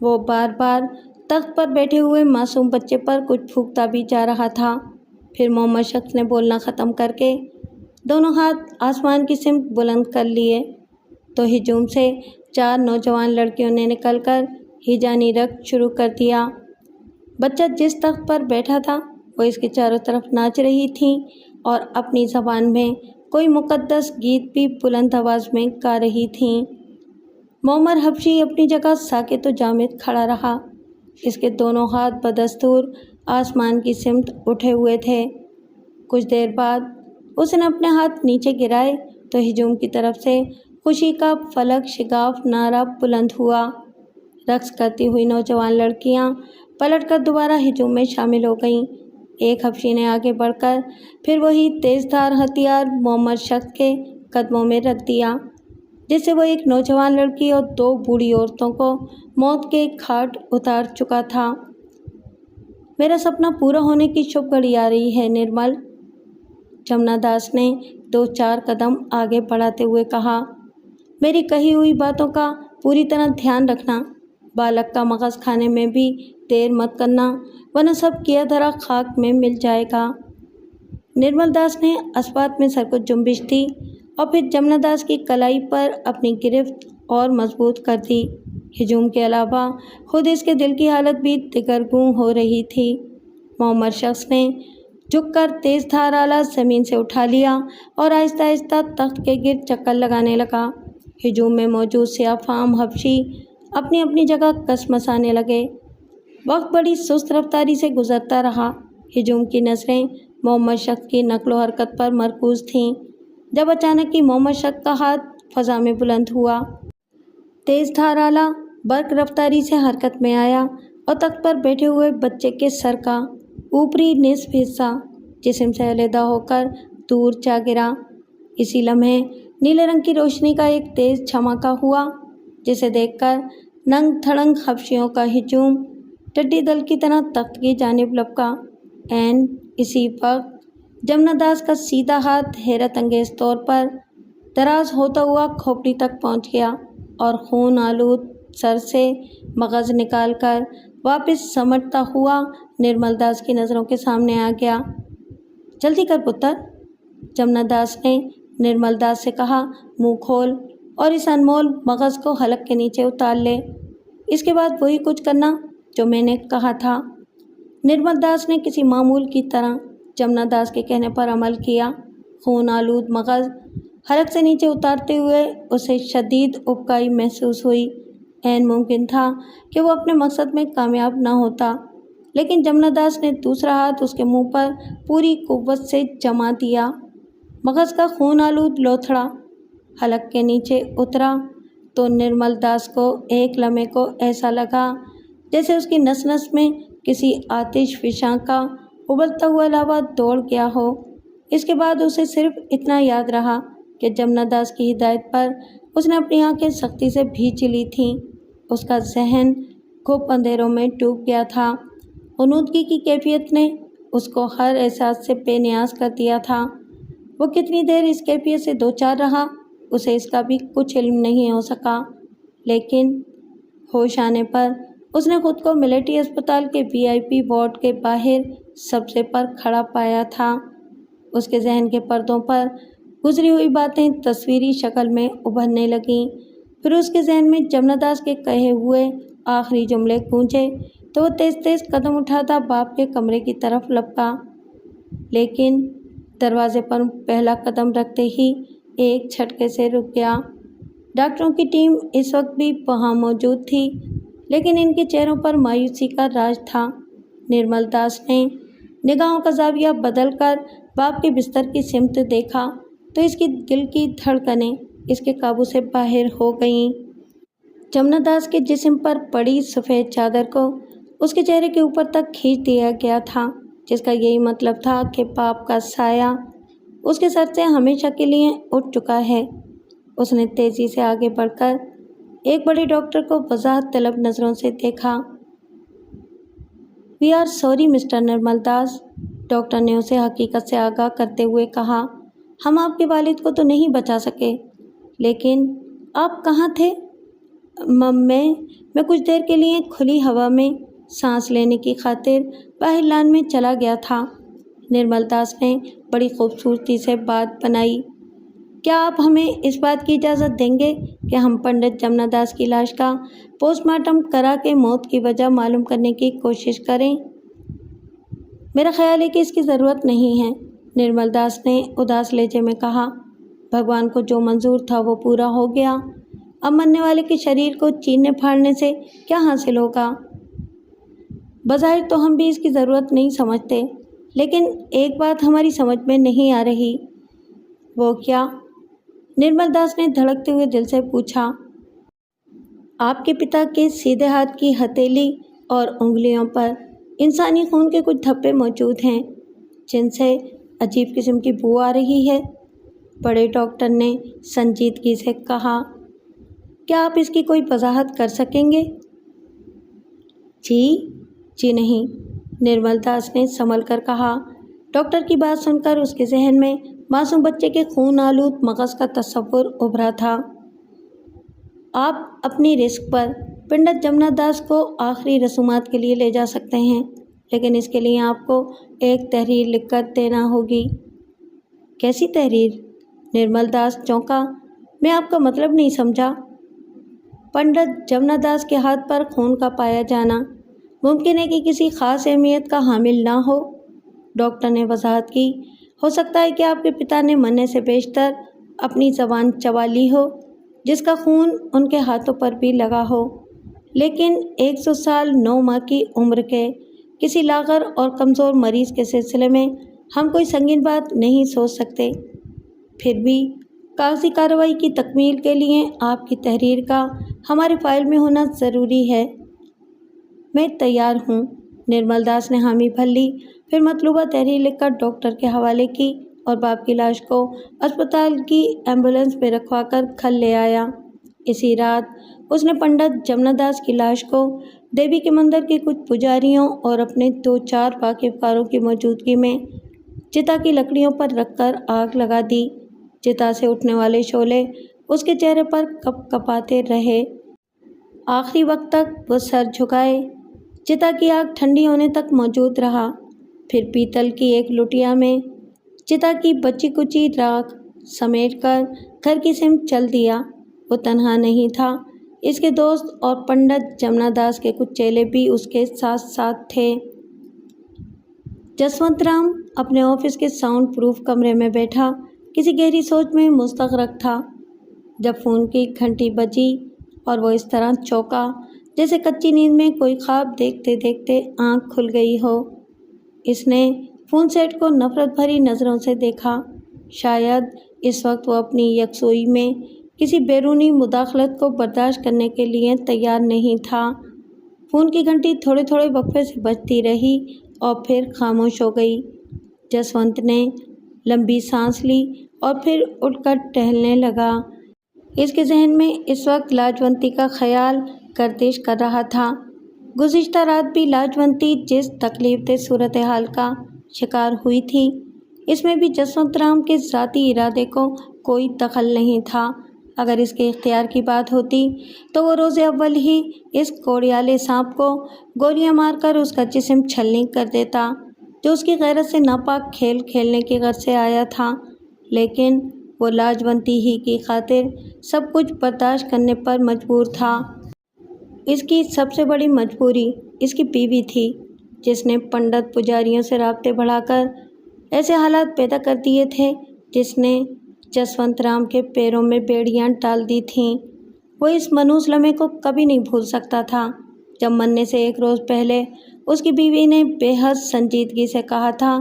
वो बार बार तख्त पर बैठे हुए मासूम बच्चे पर कुछ फूंकता भी जा रहा था। फिर मोहम्मद शख्स ने बोलना ख़त्म करके दोनों हाथ आसमान की सिमत बुलंद कर लिए तो हिजूम से 4 नौजवान लड़कियों ने निकलकर हिजानी रक्त शुरू कर दिया। बच्चा जिस तख्त पर बैठा था वो इसके चारों तरफ नाच रही थी और अपनी ज़बान में कोई मुक़द्दस गीत भी बुलंद आवाज़ में गा रही थीं। मोमर हबशी अपनी जगह साकित तो जामिद खड़ा रहा। इसके दोनों हाथ बदस्तूर आसमान की सिमत उठे हुए थे। कुछ देर बाद उसने अपने हाथ नीचे गिराए तो हिजूम की तरफ से खुशी का फलक शिगाफ नारा बुलंद हुआ। रक्स करती हुई नौजवान लड़कियां पलटकर दोबारा हिजूम में शामिल हो गईं। एक हबशी ने आगे बढ़कर फिर वही तेज़धार हथियार मोहम्मद शख्स के कदमों में रख दिया, जिससे वो एक नौजवान लड़की और 2 बूढ़ी औरतों को मौत के घाट उतार चुका था। मेरा सपना पूरा होने की शुभ घड़ी आ रही है निर्मल। जमुना दास ने 2-4 कदम आगे बढ़ाते हुए कहा। मेरी कही हुई बातों का पूरी तरह ध्यान रखना। बालक का मगज खाने में भी देर मत करना, वरना सब किया धरा खाक में मिल जाएगा। निर्मल दास ने अस्पात में सर को जुम्बिश दी और फिर जमुना दास की कलाई पर अपनी गिरफ्त और मजबूत कर दी। हिजूम के अलावा खुद इसके दिल की हालत भी दिगरगूं हो रही थी। मोहम्मद शख्स ने झुककर तेज धार आला ज़मीन से उठा लिया और आहिस्ता आहिस्ता तख्त के गिर्द चक्कर लगाने लगा। हिजूम में मौजूद सियाफाम हबशी अपनी अपनी जगह कसमसाने लगे। वक्त बड़ी सुस्त रफ्तारी से गुजरता रहा। हिजूम की नज़रें मोहम्मद शख्स की नकलो हरकत पर मरकूज थीं, जब अचानक ही मोहम्मद शख्स का हाथ फ़ज़ा में बुलंद हुआ। तेज़ धार आला बर्क रफ्तारी से हरकत में आया और तख्त पर बैठे हुए बच्चे के सर का ऊपरी निसफ हिस्सा जिस्म से अलहदा होकर दूर जा गिरा। इसी लम्हे नीले रंग की रोशनी का एक तेज़ झमाका हुआ, जिसे देखकर नंग थड़ंग हबशियों का हिजूम टिड्डी दल की तरह तख्त की जानिब लपका। एन इसी वक्त जमुना दास का सीधा हाथ हैरत अंगेज़ तौर पर दराज होता हुआ खोपड़ी तक पहुंच गया और खून आलूद सर से मगज़ निकाल कर वापस समटता हुआ निर्मल दास की नज़रों के सामने आ गया। जल्दी कर पुत्र, जमुना दास ने निर्मल दास से कहा। मुंह खोल और इस अनमोल मगज़ को हलक के नीचे उतार ले। इसके बाद वही कुछ करना जो मैंने कहा था। निर्मल दास ने किसी मामूल की तरह जमुना दास के कहने पर अमल किया। खून आलूद मगज़ हलक से नीचे उतारते हुए उसे शदीद उबकाई महसूस हुई। ऐन मुमकिन था कि वो अपने मकसद में कामयाब न होता, लेकिन जमुना दास ने दूसरा हाथ उसके मुंह पर पूरी कुव्वत से जमा दिया। मगज़ का खून आलूद लोथड़ा हलक के नीचे उतरा तो निर्मल दास को एक लम्हे को ऐसा लगा जैसे उसकी नस नस में किसी आतिश फिशां का उबलता हुआ लावा दौड़ गया हो। इसके बाद उसे सिर्फ इतना याद रहा कि जमुना दास की हिदायत पर उसने अपनी आंखें सख्ती से भींच ली थीं। उसका जहन खूब अंधेरों में डूब गया था। उनूदगी की कैफियत ने उसको हर एहसास से बेनियाज कर दिया था। वो कितनी देर इस कैफियत से दो चार रहा, उसे इसका भी कुछ इल्म नहीं हो सका, लेकिन होश आने पर उसने खुद को मिलिट्री अस्पताल के VIP वार्ड के बाहर सब्ज़े पर खड़ा पाया था। उसके जहन के पर्दों पर गुजरी हुई बातें तस्वीरी शक्ल में उभरने लगीं। फिर उसके जहन में जमुना दास के कहे हुए आखिरी जुमले गूंजे तो वो तेज़ तेज़ कदम उठाता बाप के कमरे की तरफ लपका, लेकिन दरवाजे पर पहला कदम रखते ही एक झटके से रुक गया। डॉक्टरों की टीम इस वक्त भी वहाँ मौजूद थी, लेकिन इनके चेहरों पर मायूसी का राज था। निर्मल दास ने निगाहों का ज़ाविया बदल कर बाप के बिस्तर की सिमत देखा तो इसकी दिल की धड़कनें इसके काबू से बाहर हो गईं। जमुना दास के जिस्म पर पड़ी सफ़ेद चादर को उसके चेहरे के ऊपर तक खींच दिया गया था, जिसका यही मतलब था कि बाप का साया उसके सर से हमेशा के लिए उठ चुका है। उसने तेज़ी से आगे बढ़कर एक बड़े डॉक्टर को वजाहत तलब नज़रों से देखा। We are sorry mister Nirmal Das, doctor ने उसे हकीकत से आगाह करते हुए कहा। हम आपके वालिद को तो नहीं बचा सके, लेकिन आप कहाँ थे? मैं कुछ देर के लिए खुली हवा में सांस लेने की खातिर बाहर लान में चला गया था। निर्मल दास ने बड़ी खूबसूरती से बात बनाई। क्या आप हमें इस बात की इजाज़त देंगे कि हम पंडित जमुना दास की लाश का पोस्टमार्टम करा के मौत की वजह मालूम करने की कोशिश करें? मेरा ख्याल है कि इसकी ज़रूरत नहीं है, निर्मल दास ने उदास लहजे में कहा। भगवान को जो मंजूर था वो पूरा हो गया। अब मरने वाले के शरीर को चीरने फाड़ने से क्या हासिल होगा? बज़ाहिर तो हम भी इसकी ज़रूरत नहीं समझते, लेकिन एक बात हमारी समझ में नहीं आ रही। वो क्या? निर्मल दास ने धड़कते हुए दिल से पूछा। आपके पिता के सीधे हाथ की हथेली और उंगलियों पर इंसानी खून के कुछ धब्बे मौजूद हैं, जिनसे अजीब किस्म की बू आ रही है, बड़े डॉक्टर ने संजीदगी से कहा। क्या आप इसकी कोई वजाहत कर सकेंगे? जी नहीं, निर्मल दास ने संभल कर कहा। डॉक्टर की बात सुनकर उसके जहन में मासूम बच्चे के खून आलूद मगज का तस्वुर उभरा था। आप अपनी रिस्क पर पंडित जमुना दास को आखिरी रसूमात के लिए ले जा सकते हैं, लेकिन इसके लिए आपको एक तहरीर लिखकर देना होगी। कैसी तहरीर? निर्मल दास चौंका। मैं आपका मतलब नहीं समझा। पंडित जमुना दास के हाथ पर खून का पाया जाना मुमकिन है कि किसी खास अहमियत का हामिल ना हो, डॉक्टर ने वजाहत की। हो सकता है कि आपके पिता ने मरने से बेशतर अपनी ज़बान चबा ली हो, जिसका खून उनके हाथों पर भी लगा हो। लेकिन 100 साल 9 माह की उम्र के किसी लागर और कमज़ोर मरीज़ के सिलसिले में हम कोई संगीन बात नहीं सोच सकते। फिर भी कागजी कार्रवाई की तकमील के लिए आपकी तहरीर का हमारे फाइल में होना ज़रूरी है। मैं तैयार हूँ। निर्मल दास ने हामी भर ली, फिर मतलूबा तहरीर लिखकर डॉक्टर के हवाले की और बाप की लाश को अस्पताल की एम्बुलेंस में रखवाकर घर ले आया। इसी रात उसने पंडित जमुना दास की लाश को देवी के मंदिर के कुछ पुजारियों और अपने 2-4 वाकिफकारों की मौजूदगी में चिता की लकड़ियों पर रखकर आग लगा दी। चिता से उठने वाले शोले उसके चेहरे पर कपकपाते रहे। आखिरी वक्त तक वो सर झुकाए चिता की आग ठंडी होने तक मौजूद रहा। फिर पीतल की एक लुटिया में चिता की बची कुची राख समेटकर घर की सिमत चल दिया। वो तन्हा नहीं था, इसके दोस्त और पंडित जमुना दास के कुछ चेले भी उसके साथ साथ थे। जसवंत राम अपने ऑफिस के साउंड प्रूफ कमरे में बैठा किसी गहरी सोच में मुस्तग़रक़ था जब फ़ोन की घंटी बजी और वो इस तरह चौंका जैसे कच्ची नींद में कोई ख्वाब देखते देखते आंख खुल गई हो। इसने फ़ोन सेट को नफ़रत भरी नज़रों से देखा। शायद इस वक्त वो अपनी यकसोई में किसी बैरूनी मुदाखलत को बर्दाश्त करने के लिए तैयार नहीं था। फ़ोन की घंटी थोड़े थोड़े वक्फे से बजती रही और फिर खामोश हो गई। जसवंत ने लंबी सांस ली और फिर उठकर टहलने लगा। इसके जहन में इस वक्त लाजवंती का ख्याल गर्दिश कर रहा था। गुज़िश्ता रात भी लाजवंती जिस तकलीफ़देह सूरत हाल का शिकार हुई थी, इसमें भी जसवंत राम के ज़ाती इरादे को कोई दखल नहीं था। अगर इसके इख्तियार की बात होती तो वो रोज़े अव्वल ही इस कोड़ियाले सांप को गोलियां मारकर उसका जिस्म छलनी कर देता, जो उसकी गैरत से नापाक खेल खेलने की गर्ज से आया था। लेकिन वो लाजवंती ही की खातिर सब कुछ बर्दाश्त करने पर मजबूर था। इसकी सबसे बड़ी मजबूरी इसकी बीवी थी, जिसने पंडित पुजारियों से राब्ते बढ़ाकर ऐसे हालात पैदा कर दिए थे जिसने जसवंत राम के पैरों में बेड़ियां डाल दी थीं। वो इस मनूस लम्हे को कभी नहीं भूल सकता था जब मरने से एक रोज़ पहले उसकी बीवी ने बेहद संजीदगी से कहा था,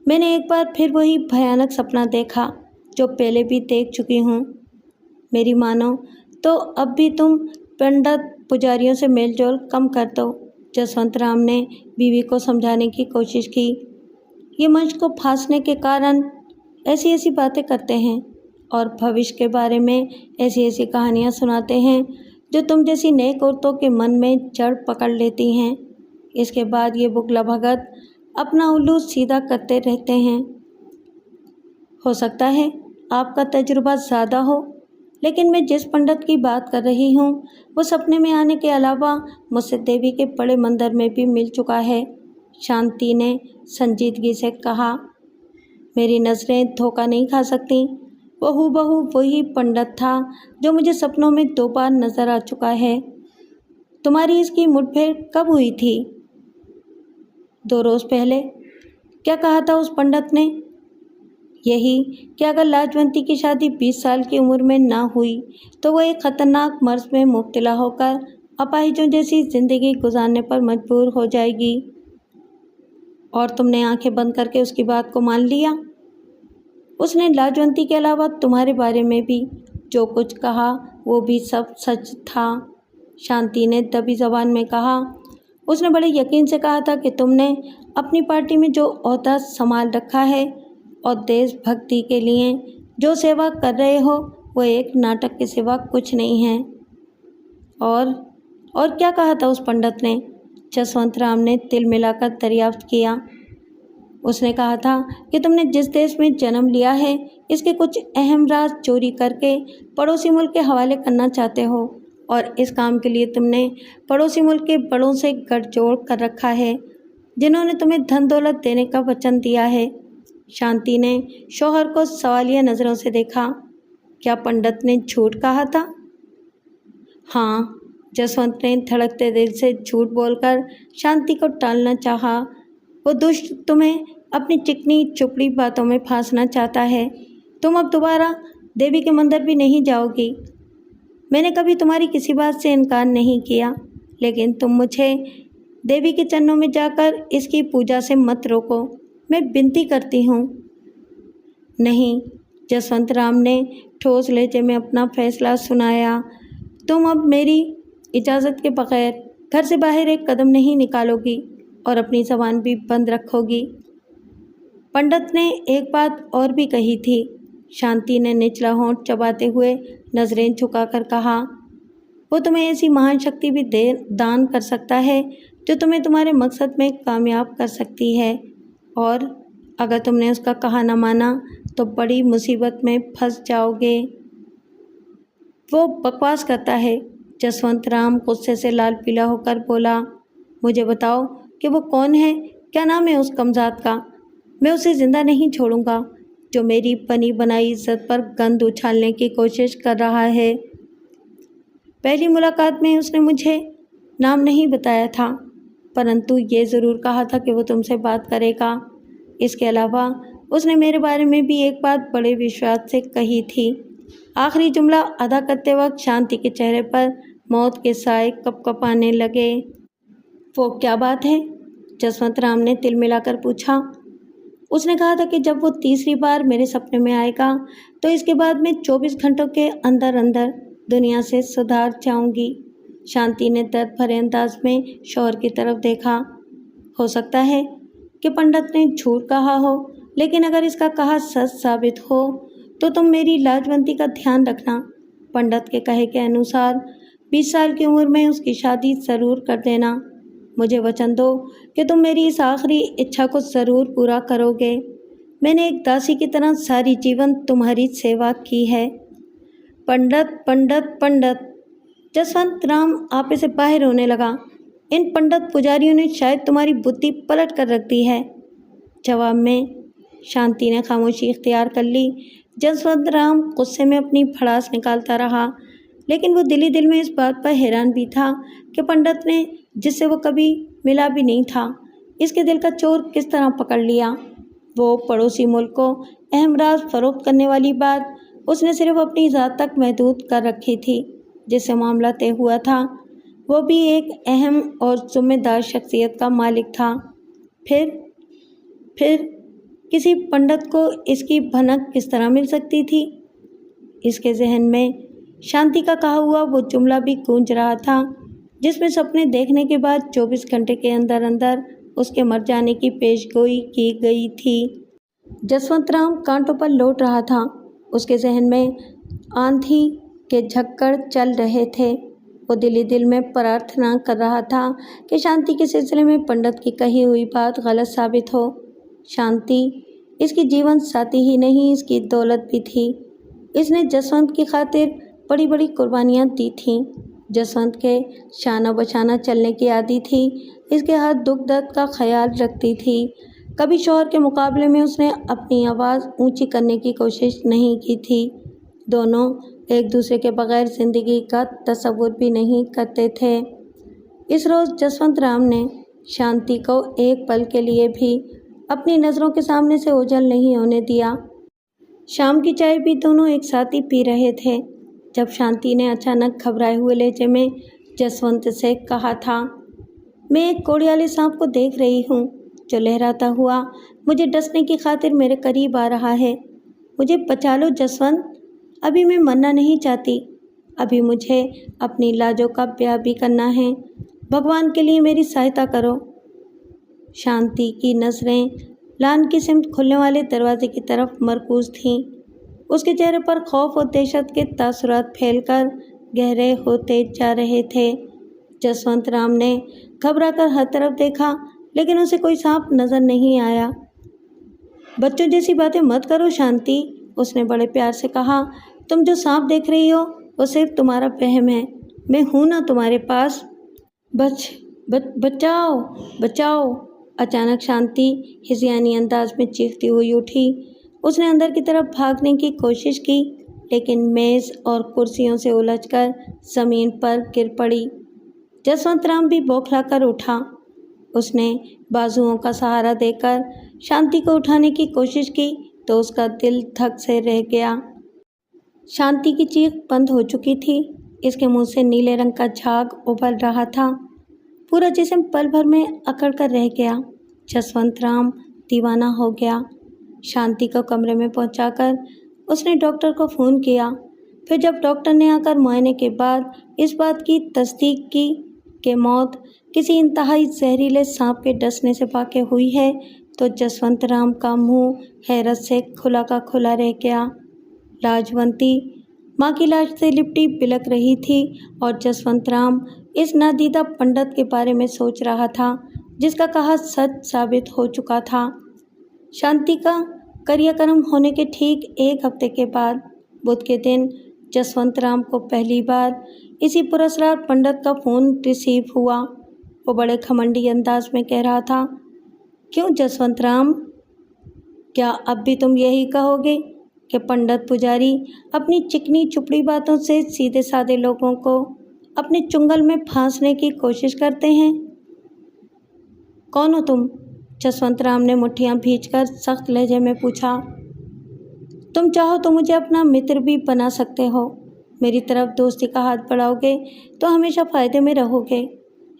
मैंने एक बार फिर वही भयानक सपना देखा जो पहले भी देख चुकी हूँ। मेरी मानो तो अब भी तुम पंडित पुजारियों से मेलजोल कम कर दो। जसवंत राम ने बीवी को समझाने की कोशिश की। ये मंच को फांसने के कारण ऐसी ऐसी बातें करते हैं और भविष्य के बारे में ऐसी ऐसी कहानियाँ सुनाते हैं जो तुम जैसी नेक औरतों के मन में जड़ पकड़ लेती हैं। इसके बाद ये बुगला भगत अपना उल्लू सीधा करते रहते हैं। हो सकता है आपका तजुर्बा ज़्यादा हो, लेकिन मैं जिस पंडित की बात कर रही हूँ वो सपने में आने के अलावा मुझसे देवी के बड़े मंदिर में भी मिल चुका है, शांति ने संजीदगी से कहा। मेरी नज़रें धोखा नहीं खा सकती। वो हूबहू वही पंडित था जो मुझे सपनों में 2 बार नज़र आ चुका है। तुम्हारी इसकी मुठभेड़ कब हुई थी? 2 रोज़ पहले। क्या कहा था उस पंडित ने? यही कि अगर लाजवंती की शादी 20 साल की उम्र में ना हुई तो वह एक ख़तरनाक मर्ज़ में मुब्तला होकर अपाहिजों जैसी ज़िंदगी गुजारने पर मजबूर हो जाएगी। और तुमने आंखें बंद करके उसकी बात को मान लिया। उसने लाजवंती के अलावा तुम्हारे बारे में भी जो कुछ कहा वो भी सब सच था, शांति ने दबी ज़बान में कहा। उसने बड़े यकीन से कहा था कि तुमने अपनी पार्टी में जो ओहदा संभाल रखा है और देशभक्ति के लिए जो सेवा कर रहे हो वो एक नाटक के सिवा कुछ नहीं है। और क्या कहा था उस पंडित ने? जसवंत राम ने तिल मिलाकर दरियाफ्त किया। उसने कहा था कि तुमने जिस देश में जन्म लिया है इसके कुछ अहम राज चोरी करके पड़ोसी मुल्क के हवाले करना चाहते हो और इस काम के लिए तुमने पड़ोसी मुल्क के बड़ों से गठजोड़ कर रखा है जिन्होंने तुम्हें धन दौलत देने का वचन दिया है। शांति ने शौहर को सवालिया नज़रों से देखा। क्या पंडित ने झूठ कहा था? हाँ, जसवंत ने धड़कते दिल से झूठ बोलकर शांति को टालना चाहा। वो दुष्ट तुम्हें अपनी चिकनी चुपड़ी बातों में फांसना चाहता है। तुम अब दोबारा देवी के मंदिर भी नहीं जाओगी। मैंने कभी तुम्हारी किसी बात से इनकार नहीं किया, लेकिन तुम मुझे देवी के चरणों में जाकर इसकी पूजा से मत रोको। मैं विनती करती हूँ। नहीं, जसवंत राम ने ठोस लहजे में अपना फैसला सुनाया। तुम अब मेरी इजाज़त के बगैर घर से बाहर एक कदम नहीं निकालोगी और अपनी ज़बान भी बंद रखोगी। पंडित ने एक बात और भी कही थी। शांति ने निचला होंठ चबाते हुए नज़रें झुकाकर कहा, वो तुम्हें ऐसी महान शक्ति भी दान कर सकता है जो तुम्हें तुम्हारे मकसद में कामयाब कर सकती है, और अगर तुमने उसका कहा न माना तो बड़ी मुसीबत में फंस जाओगे। वो बकवास करता है। जसवंत राम गुस्से से लाल पीला होकर बोला, मुझे बताओ कि वो कौन है, क्या नाम है उस कमज़ात का? मैं उसे ज़िंदा नहीं छोड़ूंगा जो मेरी बनी बनाई इज्जत पर गंद उछालने की कोशिश कर रहा है। पहली मुलाकात में उसने मुझे नाम नहीं बताया था, परंतु ये ज़रूर कहा था कि वो तुमसे बात करेगा। इसके अलावा उसने मेरे बारे में भी एक बात बड़े विश्वास से कही थी। आखिरी जुमला अदा करते वक्त शांति के चेहरे पर मौत के साए कपकपाने लगे। वो क्या बात है? जसवंत राम ने तिल मिलाकर पूछा। उसने कहा था कि जब वो तीसरी बार मेरे सपने में आएगा तो इसके बाद मैं 24 घंटों के अंदर अंदर दुनिया से सुधार जाऊंगी। शांति ने दर्द भरे अंदाज में शौहर की तरफ देखा। हो सकता है कि पंडित ने झूठ कहा हो, लेकिन अगर इसका कहा सच साबित हो तो तुम मेरी लाजवंती का ध्यान रखना। पंडित के कहे के अनुसार 20 साल की उम्र में उसकी शादी ज़रूर कर देना। मुझे वचन दो कि तुम मेरी इस आखिरी इच्छा को ज़रूर पूरा करोगे। मैंने एक दासी की तरह सारी जीवन तुम्हारी सेवा की है। पंडित पंडित पंडित, जसवंत राम आपे से बाहर होने लगा। इन पंडित पुजारियों ने शायद तुम्हारी बुद्धि पलट कर रख दी है। जवाब में शांति ने खामोशी इख्तियार कर ली। जसवंत राम गुस्से में अपनी भड़ास निकालता रहा, लेकिन वो दिली दिल में इस बात पर हैरान भी था कि पंडित ने, जिससे वो कभी मिला भी नहीं था, इसके दिल का चोर किस तरह पकड़ लिया। वो पड़ोसी मुल्क को अहम राज फरोख्त करने वाली बात उसने सिर्फ अपनी ज़ात तक महदूद कर रखी थी। जिससे मामला तय हुआ था वो भी एक अहम और जिम्मेदार शख्सियत का मालिक था। फिर किसी पंडित को इसकी भनक किस तरह मिल सकती थी? इसके जहन में शांति का कहा हुआ वो जुमला भी गूंज रहा था, जिसमें सपने देखने के बाद 24 घंटे के अंदर अंदर उसके मर जाने की पेशगोई की गई थी। जसवंत राम कांटों पर लौट रहा था। उसके जहन में आंधी के झक्कड़ चल रहे थे। वो दिली दिल में प्रार्थना कर रहा था कि शांति के सिलसिले में पंडित की कही हुई बात गलत साबित हो। शांति इसकी जीवन साथी ही नहीं, इसकी दौलत भी थी। इसने जसवंत की खातिर बड़ी बड़ी कुर्बानियाँ दी थीं। जसवंत के शाना बशाना चलने की आदी थी। इसके हर दुख दर्द का ख्याल रखती थी। कभी शौहर के मुकाबले में उसने अपनी आवाज़ ऊंची करने की कोशिश नहीं की थी। दोनों एक दूसरे के बगैर ज़िंदगी का तसव्वुर भी नहीं करते थे। इस रोज़ जसवंत राम ने शांति को एक पल के लिए भी अपनी नज़रों के सामने से ओझल नहीं होने दिया। शाम की चाय भी दोनों एक साथ ही पी रहे थे जब शांति ने अचानक घबराए हुए लहजे में जसवंत से कहा था, मैं एक कोड़ियाले सांप को देख रही हूँ जो लहराता हुआ मुझे डसने की खातिर मेरे करीब आ रहा है। मुझे बचा लो जसवंत, अभी मैं मरना नहीं चाहती। अभी मुझे अपनी लाजों का ब्याह भी करना है। भगवान के लिए मेरी सहायता करो। शांति की नज़रें लान की सिमत खुलने वाले दरवाजे की तरफ मरकूज थीं। उसके चेहरे पर खौफ और दहशत के तासुरात फैलकर गहरे होते जा रहे थे। जसवंत राम ने घबराकर हर तरफ देखा, लेकिन उसे कोई सांप नजर नहीं आया। बच्चों जैसी बातें मत करो शांति, उसने बड़े प्यार से कहा। तुम जो सांप देख रही हो वो सिर्फ तुम्हारा वहम है, मैं हूं ना तुम्हारे पास। बचाओ बचाओ। अचानक शांति हिज़ियानी अंदाज में चीखती हुई उठी। उसने अंदर की तरफ भागने की कोशिश की, लेकिन मेज़ और कुर्सियों से उलझकर ज़मीन पर गिर पड़ी। जसवंत राम भी बौखलाकर उठा। उसने बाजुओं का सहारा देकर शांति को उठाने की कोशिश की तो उसका दिल धक से रह गया। शांति की चीख बंद हो चुकी थी। इसके मुंह से नीले रंग का झाग उबल रहा था। पूरा जिस्म पल भर में अकड़ कर रह गया। जसवंत राम दीवाना हो गया। शांति को कमरे में पहुंचाकर उसने डॉक्टर को फ़ोन किया। फिर जब डॉक्टर ने आकर मुआयने के बाद इस बात की तस्दीक की कि मौत किसी इंतहाई जहरीले सांप के डसने से वाक़ई हुई है, तो जसवंत राम का मुंह हैरत से खुला का खुला रह गया। लाजवंती माँ की लाश से लिपटी बिलक रही थी और जसवंत राम इस नादीदा पंडित के बारे में सोच रहा था, जिसका कहा सच साबित हो चुका था। शांति का क्रियाक्रम होने के ठीक 1 हफ्ते के बाद बुध के दिन जसवंत राम को पहली बार इसी पुरस्कार पंडित का फ़ोन रिसीव हुआ। वो बड़े घमंडी अंदाज में कह रहा था, क्यों जसवंत राम, क्या अब भी तुम यही कहोगे कि पंडित पुजारी अपनी चिकनी चुपड़ी बातों से सीधे साधे लोगों को अपने चुंगल में फांसने की कोशिश करते हैं? कौन हो तुम? जसवंत राम ने मुट्ठियां भींचकर सख्त लहजे में पूछा। तुम चाहो तो मुझे अपना मित्र भी बना सकते हो। मेरी तरफ दोस्ती का हाथ बढ़ाओगे तो हमेशा फ़ायदे में रहोगे।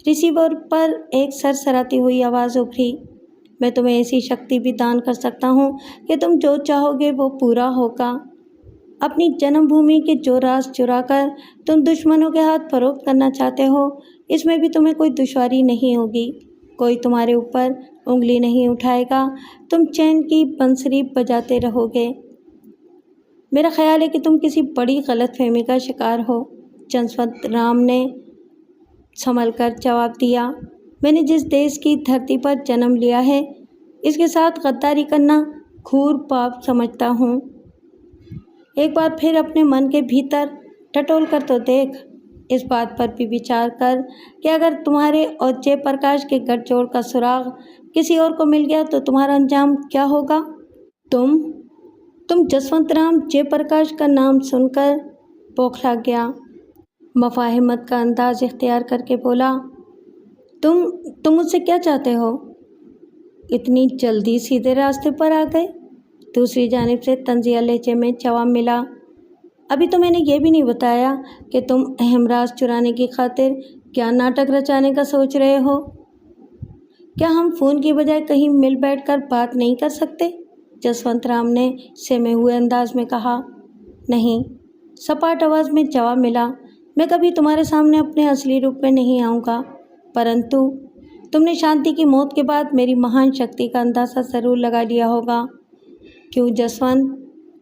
रिसीवर पर एक सरसराती हुई आवाज़ उभरी। मैं तुम्हें ऐसी शक्ति भी दान कर सकता हूँ कि तुम जो चाहोगे वो पूरा होगा। अपनी जन्मभूमि के जो राज चुराकर तुम दुश्मनों के हाथ फरोख्त करना चाहते हो, इसमें भी तुम्हें कोई दुश्वारी नहीं होगी। कोई तुम्हारे ऊपर उंगली नहीं उठाएगा। तुम चैन की बंसरी बजाते रहोगे। मेरा ख्याल है कि तुम किसी बड़ी गलतफहमी का शिकार हो। जसवंत राम ने संभल कर जवाब दिया। मैंने जिस देश की धरती पर जन्म लिया है, इसके साथ गद्दारी करना घोर पाप समझता हूँ। एक बार फिर अपने मन के भीतर टटोल कर तो देख। इस बात पर भी विचार कर कि अगर तुम्हारे और जयप्रकाश के गठजोड़ का सुराग किसी और को मिल गया तो तुम्हारा अंजाम क्या होगा? तुम जसवंत राम जयप्रकाश का नाम सुनकर बौखला गया। मफाहिमत का अंदाज इख्तियार करके बोला, तुम मुझसे क्या चाहते हो? इतनी जल्दी सीधे रास्ते पर आ गए। दूसरी जानिब से तंजिया लहजे में जवाब मिला, अभी तो मैंने ये भी नहीं बताया कि तुम अहम राज चुराने की खातिर क्या नाटक रचाने का सोच रहे हो। क्या हम फ़ोन की बजाय कहीं मिल बैठकर बात नहीं कर सकते? जसवंत राम ने सहमे हुए अंदाज में कहा। नहीं, सपाट आवाज़ में जवाब मिला, मैं कभी तुम्हारे सामने अपने असली रूप में नहीं आऊँगा, परंतु तुमने शांति की मौत के बाद मेरी महान शक्ति का अंदाज़ा ज़रूर लगा लिया होगा। क्यों जसवंत,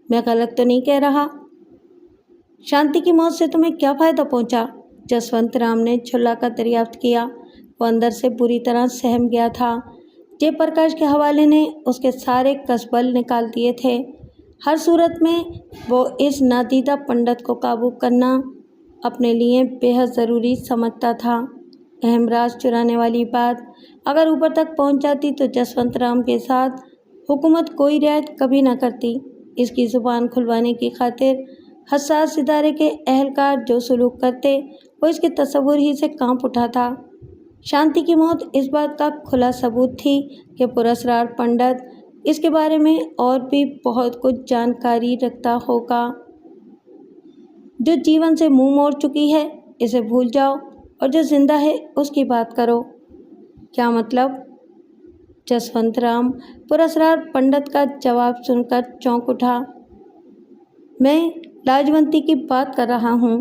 मैं गलत तो नहीं कह रहा? शांति की मौत से तुम्हें क्या फ़ायदा पहुंचा? जसवंत राम ने झुल्लाकर दरियाफ्त किया। वो अंदर से बुरी तरह सहम गया था। जयप्रकाश के हवाले ने उसके सारे कसबल निकाल दिए थे। हर सूरत में वो इस नादीदा पंडित को काबू करना अपने लिए बेहद ज़रूरी समझता था। अहम राज चुराने वाली बात अगर ऊपर तक पहुंच जाती तो जसवंत राम के साथ हुकूमत कोई रियायत कभी ना करती। इसकी ज़ुबान खुलवाने की खातिर हसास इदारे के अहलकार जो सलूक करते वो इसके तस्वुर ही से कांप उठा था। शांति की मौत इस बात का खुला सबूत थी कि पुरस्कार पंडित इसके बारे में और भी बहुत कुछ जानकारी रखता होगा। जो जीवन से मुंह मोड़ चुकी है इसे भूल जाओ और जो जिंदा है उसकी बात करो। क्या मतलब? जसवंत राम पुरस्कार पंडित का जवाब सुनकर चौंक उठा। मैं लाजवंती की बात कर रहा हूँ।